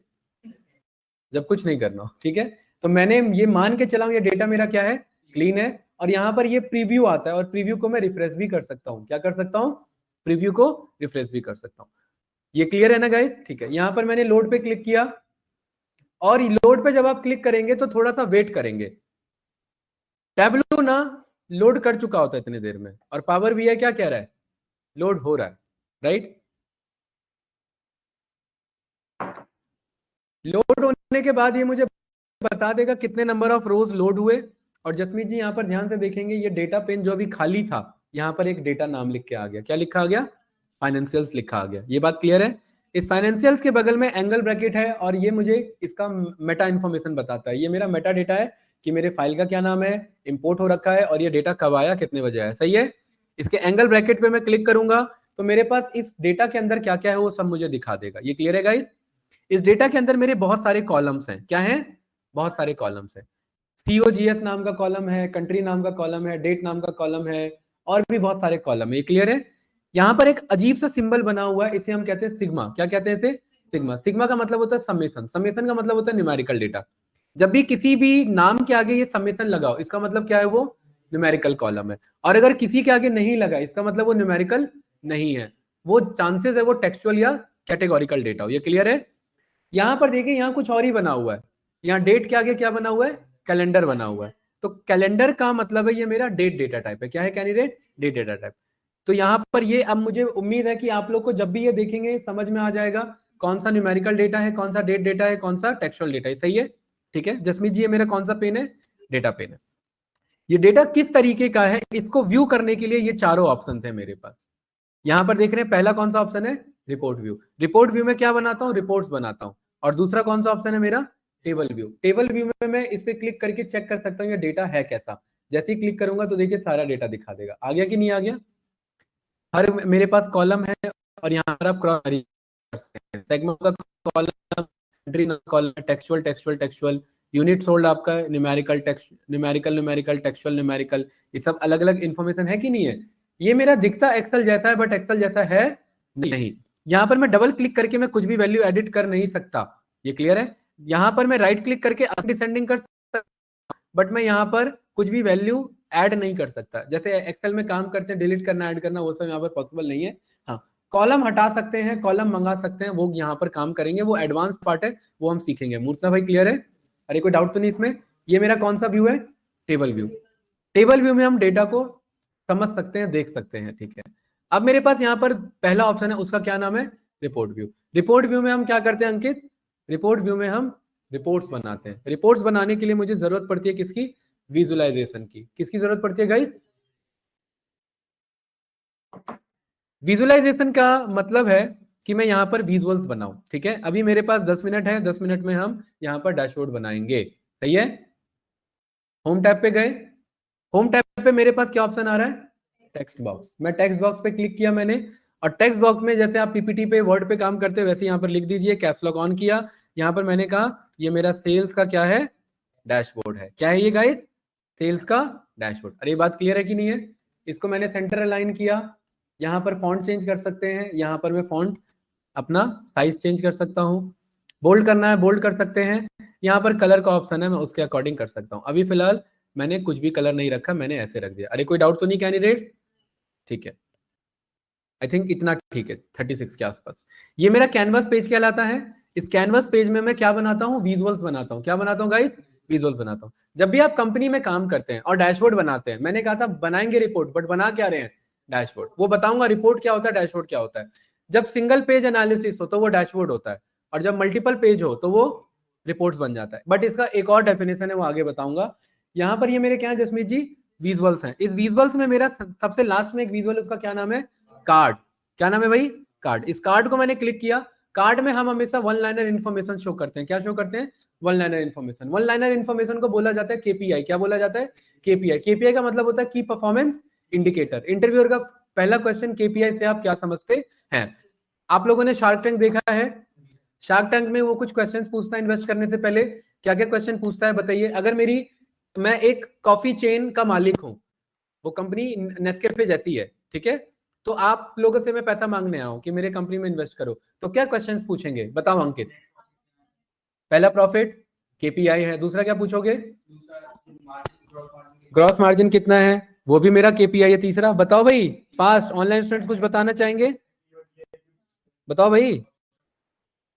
जब कुछ नहीं करना हो। ठीक है, तो मैंने ये मान के चला हूं ये डेटा मेरा क्या है? क्लीन है। और यहाँ पर ये प्रीव्यू आता है, और प्रीव्यू को मैं रिफ्रेश भी कर सकता हूँ। क्या कर सकता हूँ? प्रीव्यू को रिफ्रेश भी कर सकता हूँ। ये क्लियर है ना गाइस? ठीक है, यहाँ पर मैंने लोड पे क्लिक किया, और लोड पे जब आप क्लिक करेंगे तो थोड़ा सा वेट करेंगे। टैबलो ना लोड कर चुका होता है इतनी देर में, और पावर बीआई क्या कह रहा है? लोड हो रहा है, राइट। लोड होने के बाद ये मुझे बता देगा कितने नंबर ऑफ रोज लोड हुए। और जसमीत जी यहाँ पर ध्यान से देखेंगे, ये डेटा पेन जो अभी खाली था, यहाँ पर एक डेटा नाम लिख के आ गया। क्या लिखा आ गया? फाइनेंशियल्स लिखा आ गया। ये बात क्लियर है? इस फाइनेंशियल्स के बगल में एंगल ब्रैकेट है, और ये मुझे इसका मेटा इन्फॉर्मेशन बताता है। ये मेरा मेटा डेटा है कि मेरे फाइल का क्या नाम है, इंपोर्ट हो रखा है, और ये डेटा कब आया, कितने बजे आया। सही है। इसके एंगल ब्रैकेट पे मैं क्लिक करूंगा तो मेरे पास इस डेटा के अंदर क्या क्या है वो सब मुझे दिखा देगा। ये क्लियर है गाइस? इस डेटा के अंदर मेरे बहुत सारे कॉलम्स हैं। क्या है? बहुत सारे कॉलम्स हैं। COGS नाम का कॉलम है, कंट्री नाम का कॉलम है, डेट नाम का कॉलम है, और भी बहुत सारे कॉलम है। ये क्लियर है? यहाँ पर एक अजीब सा सिंबल बना हुआ है, इसे हम कहते हैं सिग्मा। क्या कहते हैं इसे? सिग्मा। सिग्मा का मतलब होता है समेशन। समेशन का मतलब होता है न्यूमेरिकल डेटा। जब भी किसी भी नाम के आगे ये समेशन लगाओ, इसका मतलब क्या है? वो न्यूमेरिकल कॉलम है। और अगर किसी के आगे नहीं लगा, इसका मतलब वो न्यूमेरिकल नहीं है। वो चांसेस है वो टेक्सचुअल या कैटेगोरिकल डेटा हो। ये क्लियर है? यहां पर देखिए, यहाँ कुछ और ही बना हुआ है। यहाँ डेट के आगे क्या बना हुआ है? कैलेंडर बना हुआ है। तो कैलेंडर का मतलब है ये मेरा डेट डेटा टाइप है। क्या है कैंडिडेट? Date data type. तो यहाँ पर ये, अब मुझे उम्मीद है कि आप लोग को जब भी ये देखेंगे समझ में आ जाएगा कौन सा न्यूमेरिकल डेटा है, कौन सा डेट डेटा है, कौन सा टेक्सचुअल डेटा है। सही है? ठीक है जसमीत जी, ये मेरा कौन सा पेन है? डेटा पेन है। ये डेटा किस तरीके का है, इसको व्यू करने के लिए ये चारों ऑप्शन थे मेरे पास। यहां पर देख रहे हैं, पहला कौन सा ऑप्शन है? Report view. रिपोर्ट व्यू में क्या बनाता हूं? रिपोर्ट्स बनाता हूं। और दूसरा कौन सा ऑप्शन है मेरा? Table view. टेबल व्यू में मैं इस पे क्लिक करके चेक कर सकता हूँ ये डेटा है कैसा। जैसे ही क्लिक करूंगा तो देखिए सारा डेटा दिखा देगा। आ गया कि नहीं आ गया? हर मेरे पास कॉलम है, और यहाँ पर आप क्रॉस कर सकते हैं। सेगमेंट का column, country column, textual textual textual, unit sold आपका numerical text, numerical numerical, textual numerical, ये सब अलग अलग इन्फॉर्मेशन है कि नहीं है? ये मेरा दिखता एक्सेल जैसा है, बट एक्सेल जैसा है नहीं। यहाँ पर मैं डबल क्लिक करके मैं कुछ भी वैल्यू एडिट कर नहीं सकता। ये क्लियर है? यहाँ पर मैं राइट क्लिक करके डिसेंडिंग कर सकता, बट मैं यहाँ पर कुछ भी वैल्यू ऐड नहीं कर सकता। जैसे एक्सेल में काम करते हैं, डिलीट करना, ऐड करना, वो सब यहाँ पर पॉसिबल नहीं है। हाँ, कॉलम हटा सकते हैं, कॉलम मंगा सकते हैं, वो यहाँ पर काम करेंगे, वो एडवांस पार्ट है, वो हम सीखेंगे। मूर्छना भाई क्लियर है? अरे कोई डाउट तो नहीं इसमें? ये मेरा कौन सा व्यू है? Table view. टेबल व्यू में हम डेटा को समझ सकते हैं, देख सकते हैं, ठीक है। अब मेरे पास यहाँ पर पहला ऑप्शन है, उसका क्या नाम है? Report view. रिपोर्ट व्यू में हम क्या करते हैं अंकित? रिपोर्ट व्यू में हम रिपोर्ट्स बनाते हैं। रिपोर्ट्स बनाने के लिए मुझे जरूरत पड़ती है किसकी? विजुअलाइजेशन की। किसकी जरूरत पड़ती है गाइस? विजुअलाइजेशन का मतलब है कि मैं यहाँ पर विजुअल्स बनाऊं, ठीक है। अभी मेरे पास 10 मिनट है, 10 मिनट में हम यहाँ पर डैशबोर्ड बनाएंगे, सही है। होम टैब पे गए, होम टैब पे मेरे पास क्या ऑप्शन आ रहा है? Text box. मैं टेक्स्ट बॉक्स पे क्लिक किया मैंने, और टेक्स्ट बॉक्स में जैसे आप पीपीटी पे वर्ड पे काम करते हो वैसे यहाँ पर लिख दीजिए। कैप्स लॉक ऑन किया, यहाँ पर मैंने कहा ये मेरा सेल्स का क्या है? डैशबोर्ड है। क्या है ये गाइस? सेल्स का डैशबोर्ड। अरे ये बात क्लियर है कि नहीं है? इसको मैंने सेंटर अलाइन किया, यहाँ पर फॉन्ट चेंज कर सकते हैं, यहाँ पर मैं फॉन्ट अपना साइज चेंज कर सकता हूँ, बोल्ड करना है बोल्ड कर सकते हैं, यहाँ पर कलर का ऑप्शन है, मैं उसके अकॉर्डिंग कर सकता हूँ। अभी फिलहाल मैंने कुछ भी कलर नहीं रखा, मैंने ऐसे रख दिया। अरे कोई डाउट तो नहीं कैंडिडेट्स? ठीक है, आई थिंक इतना ठीक है, 36 के आसपास। ये मेरा कैनवास पेज कहलाता है। इस कैनवास पेज में मैं क्या बनाता हूँ? विजुअल्स बनाता हूँ। क्या बनाता हूँ गाइस? विजुअल्स बनाता हूँ। जब भी आप कंपनी में काम करते हैं और डैशबोर्ड बनाते हैं, मैंने कहा था बनाएंगे रिपोर्ट, बट बना क्या रहे हैं? डैशबोर्ड। वो बताऊंगा रिपोर्ट क्या होता है, डैशबोर्ड क्या होता है। जब सिंगल पेज एनालिसिस हो तो वो डैशबोर्ड होता है, और जब मल्टीपल पेज हो तो वो रिपोर्ट्स बन जाता है। बट इसका एक और डेफिनेशन है, वो आगे बताऊंगा। यहाँ पर ये मेरे क्या है जसमीत जी? विजुअल्स हैं। इस विजुअल्स में मेरा सबसे लास्ट में एक विजुअल, उसका क्या नाम है? कार्ड। क्या नाम है भाई? कार्ड। इस कार्ड को मैंने क्लिक किया। कार्ड में हम हमेशा वन लाइनर इन्फॉर्मेशन शो करते हैं। क्या शो करते हैं? One liner information. One liner information को बोला जाता है केपीआई। क्या बोला जाता है? केपीआई। केपीआई का मतलब होता है की परफॉर्मेंस इंडिकेटर। इंटरव्यूअर का पहला क्वेश्चन केपीआई से आप क्या समझते हैं? आप लोगों ने शार्क टैंक देखा है? शार्क टैंक में वो कुछ क्वेश्चंस पूछता है इन्वेस्ट करने से पहले। क्या क्या क्वेश्चन पूछता है बताइए? अगर मैं एक कॉफी चेन का मालिक हूं, वो कंपनी नेस्कैफे जैसी है, ठीक है, तो आप लोगों से मैं पैसा मांगने आया हूं कि मेरे कंपनी में इन्वेस्ट करो, तो क्या क्वेश्चंस पूछेंगे बताओ अंकित? पहला प्रॉफिट, केपीआई है। दूसरा क्या पूछोगे? ग्रॉस मार्जिन कितना है, वो भी मेरा केपीआई है। तीसरा बताओ भाई, फास्ट। ऑनलाइन स्टूडेंट्स कुछ बताना चाहेंगे? बताओ भाई,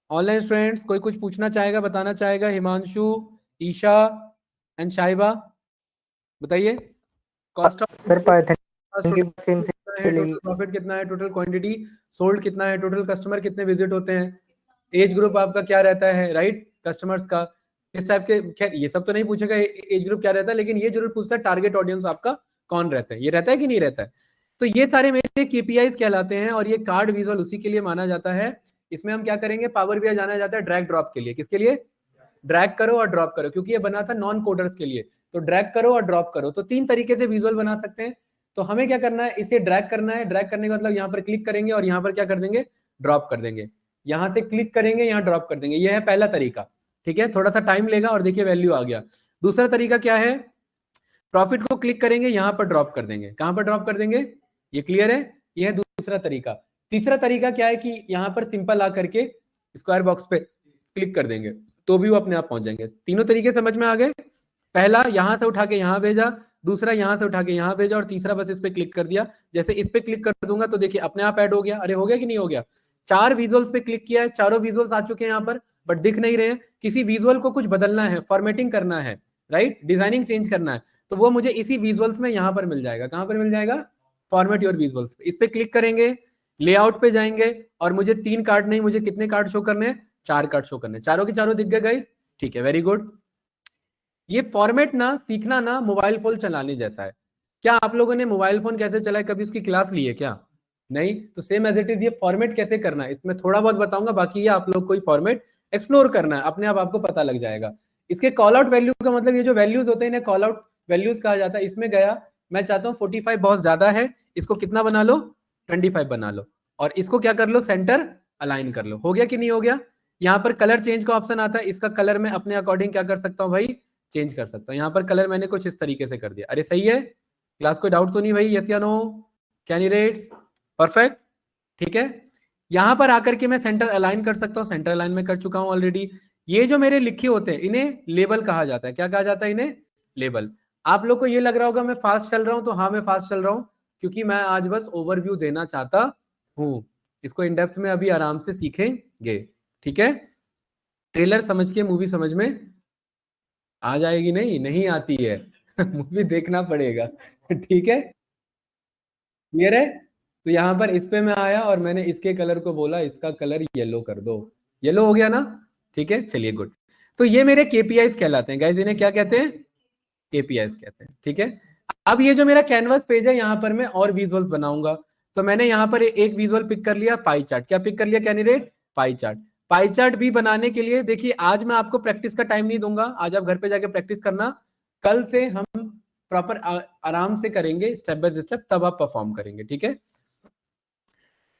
ऑनलाइन स्टूडेंट्स कोई कुछ पूछना चाहेगा, बताना चाहेगा? हिमांशु, ईशा एंड शाइबा, बताइए। कॉस्ट ऑफ सर पाइथन की सेम है, टोटल प्रॉफिट कितना है, टोटल क्वांटिटी सोल्ड कितना है, टोटल कस्टमर कितने विजिट होते हैं, एज ग्रुप आपका क्या रहता है, राइट, कस्टमर्स का इस टाइप के। खैर ये सब तो नहीं पूछेगा एज ग्रुप क्या रहता है, लेकिन ये जरूर पूछता है टारगेट ऑडियंस आपका कौन रहता है, ये रहता है कि नहीं रहता है। तो ये सारे मेरे केपीआईज कहलाते हैं, और ये कार्ड विजुअल उसी के लिए माना जाता है। इसमें हम क्या करेंगे? पावर बीआई जाना जाता है ड्रैग ड्रॉप के लिए। किसके लिए? ड्रैग करो और ड्रॉप करो, क्योंकि ये बना था नॉन कोडर्स के लिए। तो ड्रैग करो और ड्रॉप करो, तो तीन तरीके से विजुअल बना सकते हैं। तो हमें क्या करना है? इसे ड्रैग करना है। ड्रैग करने का मतलब यहाँ पर क्लिक करेंगे और यहाँ पर क्या कर देंगे? ड्रॉप कर देंगे। यहाँ से क्लिक करेंगे, यहाँ ड्रॉप कर देंगे। यह है पहला तरीका, ठीक है, थोड़ा सा टाइम लेगा, और देखिए वैल्यू आ गया। दूसरा तरीका क्या है? प्रॉफिट को क्लिक करेंगे, यहाँ पर ड्रॉप कर देंगे। कहां पर ड्रॉप कर देंगे? ये क्लियर है? यह है दूसरा तरीका। तीसरा तरीका क्या है कि यहाँ पर सिंपल आकर के स्क्वायर बॉक्स पे क्लिक कर देंगे, तो भी वो अपने आप पहुंच जाएंगे। तीनों तरीके समझ में आ गए? पहला यहां से उठा के यहां भेजा, दूसरा यहां से उठा के यहां भेजा, और तीसरा बस इस पे क्लिक कर दिया। जैसे इस पे क्लिक कर दूंगा तो देखिए अपने आप ऐड हो गया। अरे हो गया कि नहीं हो गया? 4 विजुअल्स पे क्लिक किया है, चारों विजुअल्स आ चुके हैं यहाँ पर, बट दिख नहीं रहे हैं। किसी विजुअल को कुछ बदलना है, फॉर्मेटिंग करना है, राइट, डिजाइनिंग चेंज करना है, तो वो मुझे इसी विजुअल्स में यहाँ पर मिल जाएगा। कहां पर मिल जाएगा? Format your visuals. इस पे क्लिक करेंगे, लेआउट पे जाएंगे, और मुझे 3 कार्ड नहीं, मुझे कितने कार्ड शो करने हैं? 4 कार्ड शो करने। चारों के चारों दिख गए गाइस? ठीक है, वेरी गुड। ये फॉर्मेट ना सीखना ना मोबाइल फोन चलाने जैसा है। क्या आप लोगों ने मोबाइल फोन कैसे चलाए कभी उसकी क्लास ली है क्या? नहीं। तो सेम एज इट इज ये फॉर्मेट कैसे करना है इसमें थोड़ा बहुत बताऊंगा, बाकी ये आप लोग को फॉर्मेट एक्सप्लोर करना है, अपने आप आपको पता लग जाएगा। इसके कॉल आउट वैल्यू का मतलब, ये जो वैल्यूज होते हैं इन्हें कॉल आउट वैल्यूज कहा जाता है। इसमें गया, मैं चाहता हूँ 45 बहुत ज्यादा है, इसको कितना बना लो? 25 बना लो, और इसको क्या कर लो? सेंटर अलाइन कर लो। हो गया कि नहीं हो गया? यहाँ पर कलर चेंज का ऑप्शन आता है, इसका कलर मैं अपने अकॉर्डिंग क्या कर सकता हूँ भाई? चेंज कर सकता हूँ। यहाँ पर कलर मैंने कुछ इस तरीके से कर दिया। अरे सही है क्लास, कोई डाउट तो नहीं भाई? यस या नो कैंडिडेट्स? परफेक्ट, ठीक है। यहां पर आकर के मैं सेंटर अलाइन कर सकता हूं, सेंटर अलाइन में कर चुका हूं ऑलरेडी। ये जो मेरे लिखे होते हैं इन्हें लेबल कहा जाता है। क्या कहा जाता है इन्हें? लेबल। आप लोग को ये लग रहा होगा मैं फास्ट चल रहा हूं, तो हाँ मैं फास्ट चल रहा हूं, क्योंकि मैं आज बस ओवरव्यू देना चाहता हूं। इसको इन डेप्थ में अभी आराम से सीखेंगे, ठीक है। ट्रेलर समझ के मूवी समझ में आ जाएगी? नहीं, नहीं आती है मूवी देखना पड़ेगा ठीक है, क्लियर है। तो यहाँ पर इस पे मैं आया और मैंने इसके कलर को बोला इसका कलर येलो कर दो, येलो हो गया ना, ठीक है, चलिए गुड। तो ये मेरे केपीआईज कहलाते हैं गाइस, इन्हें क्या कहते हैं? केपीआईज कहते हैं, ठीक है। अब ये जो मेरा कैनवास पेज है, यहाँ पर मैं और विजुअल्स बनाऊंगा। तो मैंने यहाँ पर एक विजुअल पिक कर लिया, पाई चार्ट। क्या पिक कर लिया candidate? Pie chart. Pie chart भी बनाने के लिए देखिए, आज मैं आपको प्रैक्टिस का टाइम नहीं दूंगा, आज आप घर पे जाके प्रैक्टिस करना, कल से हम प्रॉपर आराम से करेंगे, स्टेप बाय स्टेप, तब आप परफॉर्म करेंगे, ठीक है।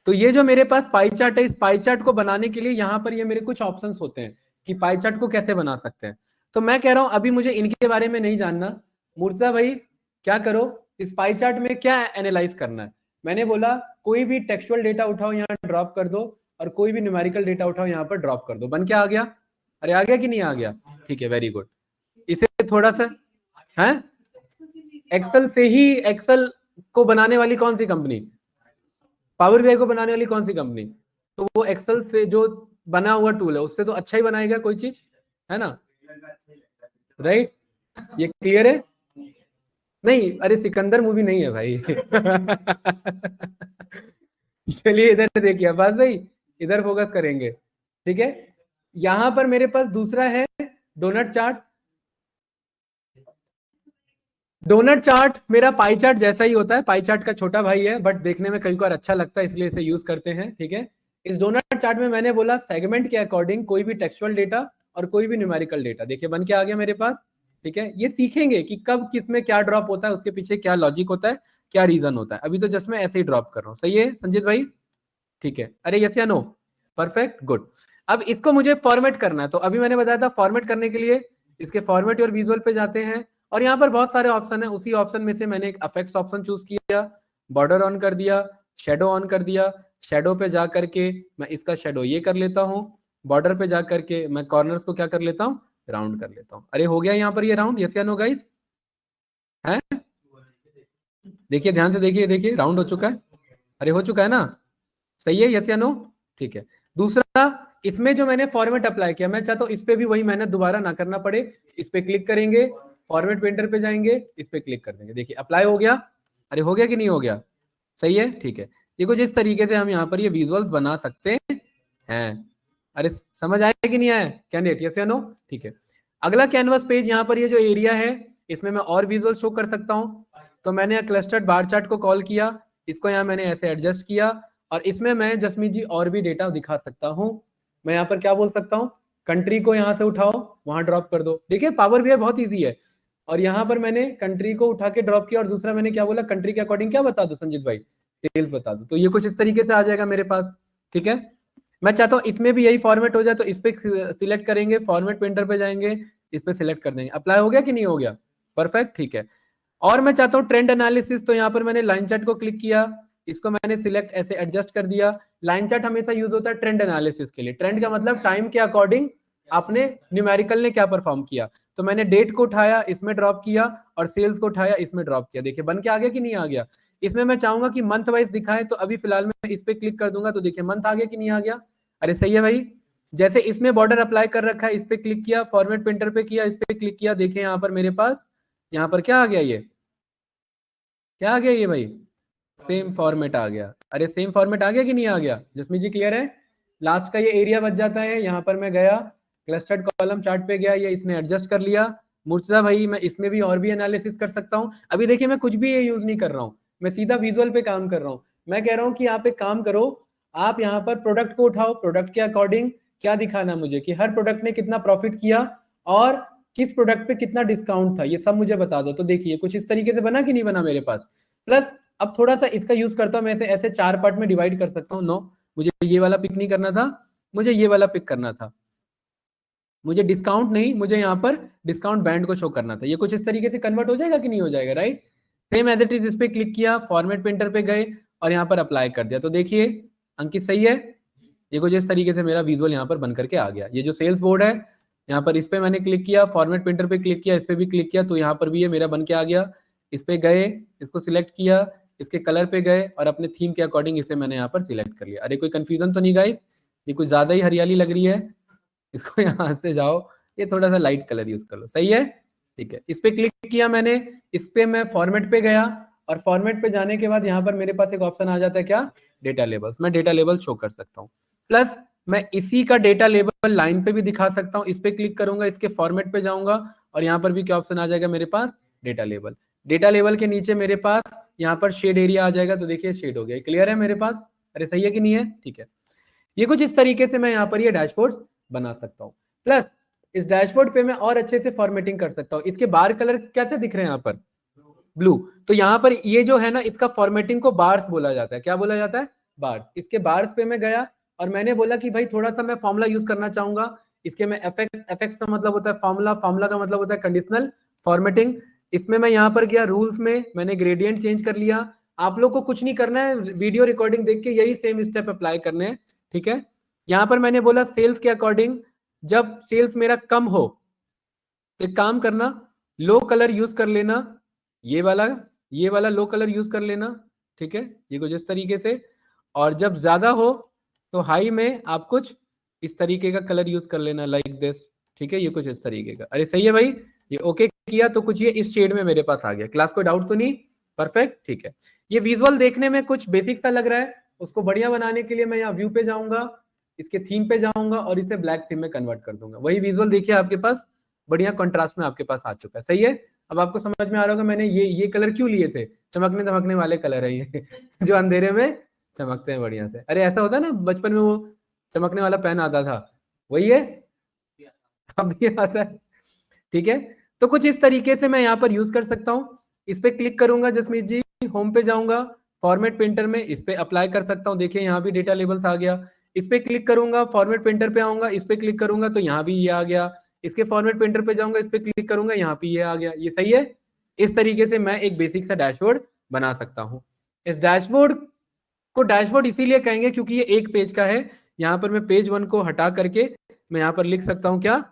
तो ये जो मेरे पास पाई चार्ट है, इस पाई चार्ट को बनाने के लिए यहाँ पर ये मेरे कुछ ऑप्शंस होते हैं कि पाई चार्ट को कैसे बना सकते हैं। तो मैं कह रहा हूं अभी मुझे इनके बारे में नहीं जानना, मूर्ता भाई क्या करो, इस पाई चार्ट में क्या एनालाइज करना है। मैंने बोला कोई भी टेक्सचुअल डेटा उठाओ, यहाँ ड्रॉप कर दो, और कोई भी न्यूमेरिकल डेटा उठाओ, यहाँ पर ड्रॉप कर दो। बन के आ गया? अरे आ गया कि नहीं आ गया? ठीक है, वेरी गुड। इसे थोड़ा सा है, एक्सेल से ही, एक्सेल को बनाने वाली कौन सी कंपनी? पावर बीआई को बनाने वाली कौन सी कंपनी? तो वो एक्सेल से जो बना हुआ टूल है उससे तो अच्छा ही बनाएगा कोई चीज, है ना, राइट? ये क्लियर है? नहीं, अरे सिकंदर मूवी नहीं है भाई चलिए इधर देखिए अब्बास भाई, इधर फोकस करेंगे, ठीक है। यहां पर मेरे पास दूसरा है डोनट चार्ट। डोनट चार्ट मेरा पाई चार्ट जैसा ही होता है, पाई चार्ट का छोटा भाई है, बट देखने में कई बार अच्छा लगता है इसलिए इसे यूज करते हैं, ठीक है। इस डोनट चार्ट में मैंने बोला सेगमेंट के अकॉर्डिंग कोई भी टेक्सचुअल डेटा और कोई भी न्यूमेरिकल डेटा, देखिए बन के आ गया मेरे पास, ठीक है। ये सीखेंगे कि कब किस में क्या ड्रॉप होता है, उसके पीछे क्या लॉजिक होता है, क्या रीजन होता है। अभी तो जस्ट मैं ऐसे ही ड्रॉप कर रहा हूँ, सही है संजीत भाई? ठीक है, अरे यस या नो? Perfect, good. अब इसको मुझे फॉर्मेट करना है, तो अभी मैंने बताया था फॉर्मेट करने के लिए इसके फॉर्मेट और विजुअल पे जाते हैं, और यहाँ पर बहुत सारे ऑप्शन है, उसी ऑप्शन में से मैंने एक अफेक्ट्स ऑप्शन चूज किया, बॉर्डर ऑन कर दिया, शेडो ऑन कर दिया। शेडो पे जा करके मैं इसका शेडो ये कर लेता हूँ, बॉर्डर पे जा करके मैं कॉर्नर्स को क्या कर लेता हूँ, राउंड कर लेता हूँ। अरे हो गया यहाँ पर ये राउंड, यस या नो गाइस? है, देखिए ध्यान से देखिए, देखिए राउंड हो चुका है, अरे हो चुका है ना, सही है, यस या नो? ठीक है। दूसरा, इसमें जो मैंने फॉर्मेट अप्लाई किया, मैं चाहता हूं इस पे भी वही मेहनत दोबारा ना करना पड़े। इस पे क्लिक करेंगे, फॉर्मेट पेंटर पे जाएंगे, इस पे क्लिक कर देंगे, देखिए अप्लाई हो गया। अरे हो गया कि नहीं हो गया? सही है, ठीक है। ये कुछ इस तरीके से हम यहाँ पर ये विजुअल्स बना सकते हैं। अरे समझ आया कि नहीं आया कैंडिडेट, यस या नो? ठीक है। अगला कैनवस पेज, यहाँ पर ये जो एरिया है इसमें मैं और विजुअल शो कर सकता हूँ। तो मैंने क्लस्टर्ड बार चार्ट को कॉल किया, इसको यहाँ मैंने ऐसे एडजस्ट किया, और इसमें मैं जसमीत जी और भी डेटा दिखा सकता हूँ। मैं यहाँ पर क्या बोल सकता हूँ, कंट्री को यहाँ से उठाओ, वहां ड्रॉप कर दो। देखिए पावर बीआई बहुत ईजी है। और यहाँ पर मैंने कंट्री को उठा के ड्रॉप किया, और दूसरा मैंने क्या बोला, कंट्री के अकॉर्डिंग क्या बता दो संजीत भाई, सेल्स बता दो। तो ये कुछ इस तरीके से आ जाएगा मेरे पास, ठीक है। मैं चाहता हूँ इसमें भी यही फॉर्मेट हो जाए, तो इस पे सिलेक्ट करेंगे, फॉर्मेट पेंटर पे जाएंगे, इस पे सिलेक्ट कर देंगे। अप्लाई हो गया कि नहीं हो गया? परफेक्ट, ठीक है। और मैं चाहता हूँ ट्रेंड एनालिसिस, तो यहाँ पर मैंने लाइन चार्ट को क्लिक किया, इसको मैंने सिलेक्ट ऐसे एडजस्ट कर दिया। लाइन चार्ट हमेशा यूज होता है ट्रेंड एनालिसिस के लिए। ट्रेंड का मतलब टाइम के अकॉर्डिंग आपने न्यूमेरिकल ने क्या परफॉर्म किया। तो मैंने डेट को उठाया, इसमें ड्रॉप किया, और सेल्स को उठाया, इसमें ड्रॉप किया। देखिए बन के आ गया कि नहीं आ गया? इसमें मैं चाहूंगा कि मंथ वाइज दिखाए, तो अभी फिलहाल मैं इस पे क्लिक कर दूंगा, तो देखिए मंथ आ गया कि नहीं आ गया? अरे सही है भाई। जैसे इसमें बॉर्डर अप्लाई कर रखा है, इस पे क्लिक किया, फॉर्मेट पेंटर पे किया, इस पे क्लिक किया, देखिए यहाँ पर मेरे पास, यहाँ पर क्या आ गया, ये क्या आ गया ये भाई, सेम फॉर्मेट आ गया। अरे सेम फॉर्मेट आ गया कि नहीं आ गया? जसमीत जी क्लियर है? लास्ट का ये एरिया बच जाता है। यहाँ पर मैं गया, क्लस्टर्ड कॉलम चार्ट पे गया, ये इसने एडजस्ट कर लिया। मुर्तजा भाई मैं इसमें भी और भी एनालिसिस कर सकता हूँ। अभी देखिए मैं कुछ भी ये यूज नहीं कर रहा हूँ, मैं सीधा विजुअल पे काम कर रहा हूँ। मैं कह रहा हूँ कि आप एक काम करो, आप यहाँ पर प्रोडक्ट को उठाओ, प्रोडक्ट के अकॉर्डिंग क्या दिखाना मुझे, कि हर प्रोडक्ट ने कितना प्रॉफिट किया और किस प्रोडक्ट पे कितना डिस्काउंट था, ये सब मुझे बता दो। तो देखिए कुछ इस तरीके से बना कि नहीं बना मेरे पास। प्लस अब थोड़ा सा इसका यूज करता हूं, मैं ऐसे 4 पार्ट में डिवाइड कर सकता हूँ। नो, मुझे ये वाला पिक नहीं करना था, मुझे ये वाला पिक करना था। मुझे डिस्काउंट नहीं, मुझे यहाँ पर डिस्काउंट बैंड को शो करना था। ये कुछ इस तरीके से कन्वर्ट हो जाएगा कि नहीं हो जाएगा, right? Same as it is, इस पे क्लिक किया, फॉर्मेट पेंटर पे गए, और यहाँ पर अप्लाई कर दिया। तो देखिए अंकित सही है, ये कुछ इस तरीके से मेरा विजुअल यहाँ पर बन करके आ गया। ये जो सेल्स बोर्ड है, यहाँ पर इस पे मैंने क्लिक किया, फॉर्मेट पेंटर पे क्लिक किया, इस पे भी क्लिक किया, तो यहाँ पर भी ये मेरा बन के आ गया। इस पे गए, इसको सिलेक्ट किया, इसके कलर पे गए और अपने थीम के अकॉर्डिंग इसे मैंने यहाँ पर सिलेक्ट कर लिया। अरे कोई कंफ्यूजन तो नहीं गाइस? ये कुछ ज्यादा ही हरियाली लग रही है, इसको यहाँ से जाओ, ये थोड़ा सा लाइट कलर यूज कर लो, सही है, ठीक है। इस पे क्लिक किया मैंने, इस पे मैं फॉर्मेट पे गया और फॉर्मेट पे जाने के बाद यहाँ पर मेरे पास एक ऑप्शन आ जाता है, क्या? Data labels. मैं डेटा लेबल शो कर सकता हूँ, प्लस मैं इसी का डेटा लेबल लाइन पे भी दिखा सकता हूँ। इस पे क्लिक करूंगा, इसके फॉर्मेट पे जाऊंगा और यहाँ पर भी क्या ऑप्शन आ जाएगा मेरे पास? Data label. डेटा लेबल के नीचे मेरे पास यहाँ पर शेड एरिया आ जाएगा, तो देखिए शेड हो गया, क्लियर है मेरे पास? अरे सही है कि नहीं है? ठीक है। ये कुछ इस तरीके से मैं यहाँ पर ये डैशबोर्ड बना सकता हूँ। प्लस इस डैशबोर्ड पे मैं और अच्छे से फॉर्मेटिंग कर सकता हूँ। इसके बार कलर कैसे दिख रहे हैं यहाँ पर? ब्लू। तो यहाँ पर ये जो है ना, इसका फॉर्मेटिंग को बार्स बोला जाता है। क्या बोला जाता है? बार्स। इसके बार्स पे मैं गया और मैंने बोला कि भाई थोड़ा सा मैं फॉर्मूला यूज करना चाहूंगा। इसके में एफएक्स का मतलब होता है फॉर्मूला, फॉर्मूला का मतलब होता है कंडीशनल फॉर्मेटिंग। इसमें मैं यहाँ पर गया रूल्स में, मैंने ग्रेडियंट चेंज कर लिया। आप लोग को कुछ नहीं करना है, वीडियो रिकॉर्डिंग देख के यही सेम स्टेप अप्लाई करने हैं, ठीक है। यहाँ पर मैंने बोला सेल्स के अकॉर्डिंग, जब सेल्स मेरा कम हो तो एक काम करना, लो कलर यूज कर लेना, ये वाला लो कलर यूज कर लेना, ठीक है, ये कुछ इस तरीके से। और जब ज्यादा हो तो हाई में आप कुछ इस तरीके का कलर यूज कर लेना, लाइक दिस, ठीक है, ये कुछ इस तरीके का। अरे सही है भाई, ये ओके किया तो कुछ ये इस शेड में मेरे पास आ गया। क्लास कोई डाउट तो नहीं? परफेक्ट, ठीक है। ये विजुअल देखने में कुछ बेसिक सा लग रहा है, उसको बढ़िया बनाने के लिए मैं यहाँ व्यू पे जाऊंगा, इसके थीम पे जाऊंगा और इसे ब्लैक थीम में कन्वर्ट कर दूंगा। वही विजुअल देखिए आपके पास बढ़िया कंट्रास्ट में आपके पास आ चुका है, सही है। अब आपको समझ में आ रहा होगा मैंने ये कलर क्यों लिए थे, चमकने धमकने वाले कलर है ये जो अंधेरे में चमकते हैं बढ़िया से। अरे ऐसा होता है ना, बचपन में वो चमकने वाला पेन आता था, वही है, अब भी आता है, ठीक है। तो कुछ इस तरीके से मैं यहाँ पर यूज कर सकता हूँ। इस पे क्लिक करूंगा जसमीत जी, होम पे जाऊंगा, फॉर्मेट प्रिंटर में इस पे अप्लाई कर सकता हूँ। देखिए यहाँ भी डेटा लेबल्स आ गया। इस पे क्लिक करूंगा, फॉर्मेट प्रिंटर पे आऊंगा, इस पे क्लिक करूंगा तो यहाँ भी ये आ गया। इसके फॉर्मेट प्रिंटर पे जाऊंगा, इस पे क्लिक करूंगा, यहाँ पे ये आ गया। ये सही है। इस तरीके से मैं एक बेसिक सा डैशबोर्ड बना सकता हूँ। इस डैशबोर्ड को डैशबोर्ड इसीलिए कहेंगे क्योंकि ये एक पेज का है। यहाँ पर मैं पेज 1 को हटा करके मैं यहाँ पर लिख सकता हूँ क्या?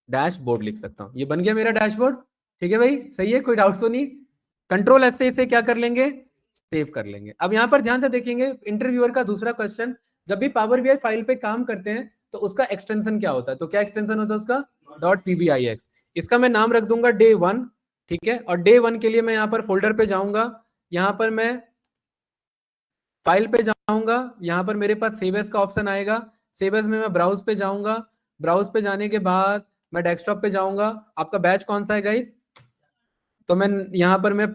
डैशबोर्ड लिख सकता हूँ। ये बन गया मेरा डैशबोर्ड, ठीक है भाई, सही है, कोई डाउट तो नहीं? कंट्रोल एस से इसे क्या कर लेंगे? सेव कर लेंगे। अब यहाँ पर ध्यान से देखेंगे, इंटरव्यूअर का दूसरा क्वेश्चन, जब भी पावर बीआई फाइल पे काम करते हैं तो उसका एक्सटेंशन क्या होता है? तो क्या एक्सटेंशन होता है उसका? .pbix। इसका मैं नाम रख दूंगा day1, ठीक है। और day1 के लिए मैं यहाँ पर फोल्डर पे जाऊंगा, यहाँ पर मैं फाइल पे जाऊंगा, यहाँ पर मेरे पास सेव एज का ऑप्शन आएगा। सेव एज में मैं ब्राउज पे जाऊंगा, ब्राउज पे जाने के बाद मैं डेस्कटॉप पे जाऊंगा। आपका बैच कौन सा है गाइस? तो मैं यहाँ पर मैं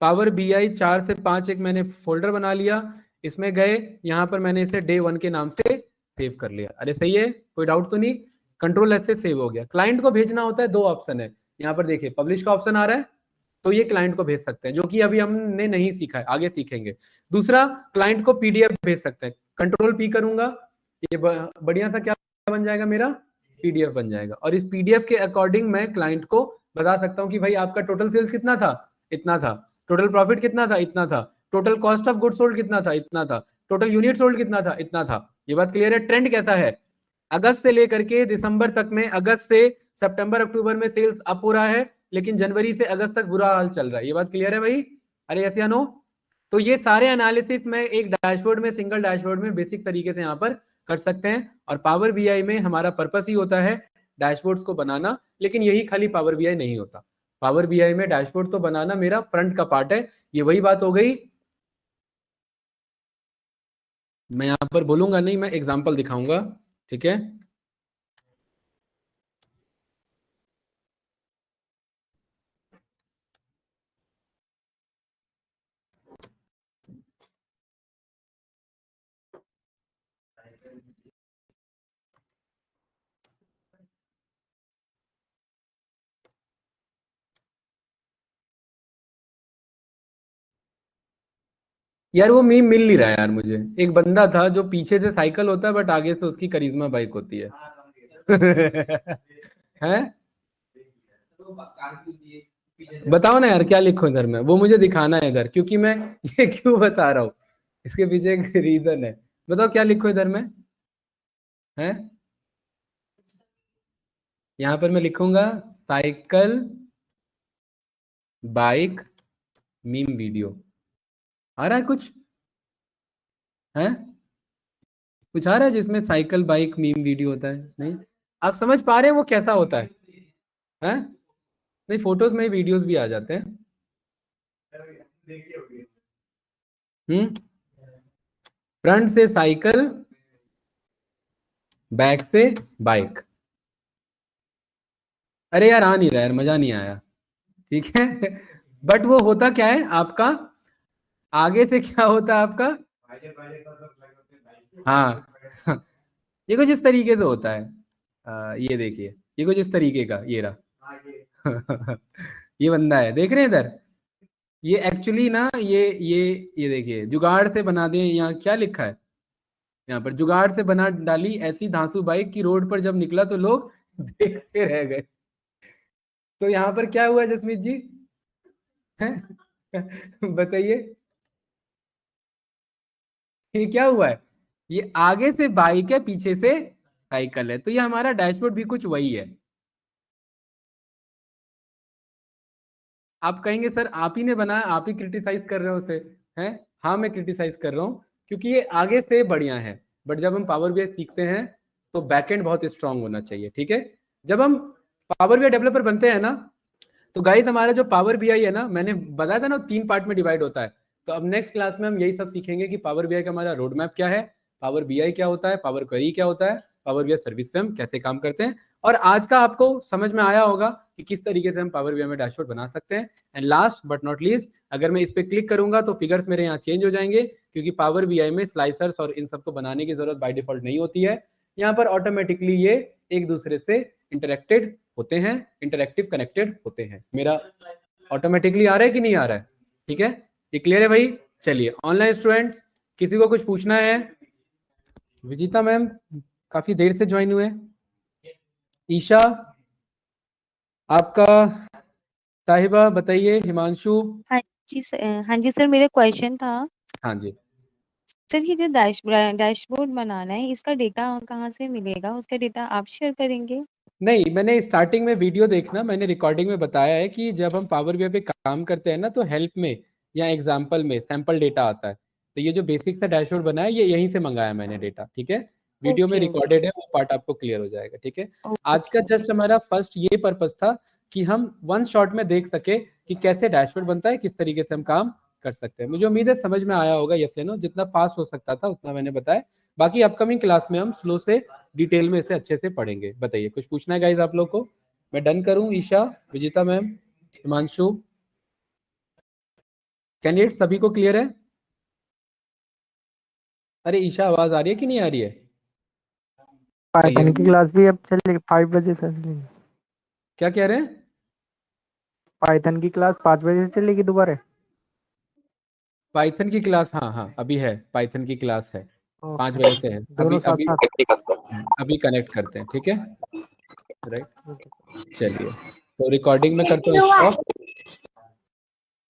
पावर बीआई 4 से 5 एक मैंने फोल्डर बना लिया, इसमें गए, यहाँ पर मैंने इसे day1 के नाम से सेव कर लिया। अरे सही है, कोई डाउट तो नहीं? कंट्रोल एस से सेव हो गया। क्लाइंट को भेजना होता है, 2 ऑप्शन है यहाँ पर, देखिए पब्लिश का ऑप्शन आ रहा है, तो ये क्लाइंट को भेज सकते हैं, जो कि अभी हमने नहीं सीखा है, आगे सीखेंगे। दूसरा, क्लाइंट को पीडीएफ भेज सकते हैं, कंट्रोल पी करूंगा, ये बढ़िया सा क्या बन जाएगा मेरा? पीडीएफ बन जाएगा। और इस पीडीएफ के अकॉर्डिंग मैं क्लाइंट को बता सकता हूँ कि भाई आपका टोटल सेल्स कितना था? इतना था। टोटल प्रॉफिट कितना था? इतना था। Total cost of good sold कितना था? इतना था। टोटल यूनिट सोल्ड कितना था? इतना था। ये बात क्लियर है? ट्रेंड कैसा है? अगस्त से लेकर के दिसंबर तक में, अगस्त से सितंबर अक्टूबर में सेल्स अप हो रहा है, लेकिन जनवरी से अगस्त तक बुरा हाल चल रहा है। ये बात क्लियर है भाई? अरे यस या नो? तो ये सारे एनालिसिस में एक डैशबोर्ड में, सिंगल डैशबोर्ड में बेसिक तरीके से यहाँ पर कर सकते हैं। और पावर बीआई में हमारा पर्पस ही होता है डैशबोर्ड्स को बनाना, लेकिन यही खाली पावर बीआई नहीं होता। पावर बीआई में डैशबोर्ड तो बनाना मेरा फ्रंट का पार्ट है। ये वही बात हो गई, मैं यहाँ पर बोलूंगा नहीं, मैं एग्जाम्पल दिखाऊंगा, ठीक है। यार वो मीम मिल नहीं रहा है यार मुझे। एक बंदा था जो पीछे से साइकिल होता है बट आगे से उसकी करिश्मा बाइक होती है हैं? बताओ ना यार, क्या लिखो इधर में, वो मुझे दिखाना है इधर, क्योंकि मैं ये क्यों बता रहा हूँ, इसके पीछे एक रीजन है। बताओ क्या लिखो इधर में है? यहाँ पर मैं लिखूंगा साइकिल बाइक मीम वीडियो। आ रहा है कुछ? है कुछ आ रहा है जिसमें साइकिल बाइक मीम वीडियो होता है? नहीं? आप समझ पा रहे हैं वो कैसा होता है? हैं? नहीं, फोटोज में वीडियोस भी आ जाते हैं। फ्रंट से साइकिल, बैक से बाइक। अरे यार आ नहीं रहा यार, मजा नहीं आया। ठीक है। बट वो होता क्या है आपका, आगे से क्या होता है आपका? हाँ। ये कुछ इस तरीके से होता है। ये देखिए, ये कुछ इस तरीके का, ये रहा। ये बंदा है, देख रहे हैं इधर? ये एक्चुअली ना, ये देखिए, जुगाड़ से बना दिए। यहाँ क्या लिखा है? यहाँ पर जुगाड़ से बना डाली ऐसी धांसू बाइक की रोड पर जब निकला तो लोग देखते रह गए। तो यहाँ पर क्या हुआ जसमीत जी? बताइए, ये क्या हुआ है? ये आगे से बाइक है, पीछे से साइकिल है, तो ये हमारा डैशबोर्ड भी कुछ वही है। आप कहेंगे सर आप ही ने बनाया, आप ही क्रिटिसाइज कर रहे हो उसे, हैं? हाँ, मैं क्रिटिसाइज कर रहा हूँ क्योंकि ये आगे से बढ़िया है। बट जब हम पावर बीआई सीखते हैं तो बैकएंड बहुत स्ट्रांग होना चाहिए। ठीक है, जब हम पावर बीआई डेवलपर बनते हैं ना, तो गाइस हमारा जो पावर बीआई है ना, मैंने बताया था ना 3 पार्ट में डिवाइड होता है। तो अब नेक्स्ट क्लास में हम यही सब सीखेंगे कि पावर बीआई का हमारा रोड मैप क्या है, पावर बीआई क्या होता है, पावर क्वेरी क्या होता है, पावर बीआई सर्विस पे हम कैसे काम करते हैं। और आज का आपको समझ में आया होगा कि किस तरीके से हम पावर बीआई में डैशबोर्ड बना सकते हैं। And last but not least, अगर मैं इस पे क्लिक करूंगा तो फिगर्स मेरे यहाँ चेंज हो जाएंगे, क्योंकि पावर बीआई में स्लाइसर्स और इन सबको बनाने की जरूरत बाय डिफॉल्ट नहीं होती है। यहाँ पर ऑटोमेटिकली ये एक दूसरे से इंटरेक्टेड होते हैं, इंटरेक्टिव कनेक्टेड होते हैं। मेरा ऑटोमेटिकली आ रहा है कि नहीं आ रहा है? ठीक है, ये क्लियर है भाई? चलिए, ऑनलाइन स्टूडेंट्स, किसी को कुछ पूछना है? विजिता मैम काफी देर से ज्वाइन हुए। ईशा आपका, साहिबा बताइए, हिमांशु। हाँ जी सर, हाँ जी सर, मेरा क्वेश्चन था। हाँ जी। सर ये जो डैशबोर्ड बनाना है, इसका डेटा कहाँ से मिलेगा? उसका डेटा आप शेयर करेंगे? नहीं, मैंने स्टार्टिंग में वीडियो देखना, मैंने रिकॉर्डिंग में बताया है कि जब हम पावर बीआई पे काम करते हैं ना, तो हेल्प में या एग्जाम्पल में सैंपल डेटा आता है। तो ये जो बेसिक सा डैशबोर्ड बना है, ये यहीं से मंगाया मैंने डेटा। ठीक है, वीडियो में ओके रिकॉर्डेड है, वो पार्ट आपको क्लियर हो जाएगा। ठीक है, आज का ओके जस्ट हमारा फर्स्ट ये पर्पस था कि हम वन शॉट में देख सके कि कैसे डैशबोर्ड बनता है, किस तरीके से हम काम कर सकते हैं। मुझे उम्मीद है समझ में आया होगा। यस नो, जितना फास्ट हो सकता था उतना मैंने बताया। बाकी अपकमिंग क्लास में हम स्लो से डिटेल में इसे अच्छे से पढ़ेंगे। बताइए, कुछ पूछना है गाइज आप लोग को? मैं डन करूं? ईशा, विजिता मैम, हिमांशु, कैंडिडेट सभी को क्लियर है? अरे ईशा, आवाज आ रही है कि नहीं आ रही है? पाइथन की क्लास भी अब चलेगी 5 बजे से चलेगी। क्या कह रहे हैं? पाइथन की क्लास 5 बजे से चलेगी दोबारा? पाइथन की क्लास, हाँ हाँ अभी है, पाइथन की क्लास है, 5 ओके, बजे से है। दोनों अभी साथ अभी साथ। अभी कनेक्ट करते हैं। ठीक है, राइट। चलिए, तो रिकॉर्डिंग में करते हैं stop।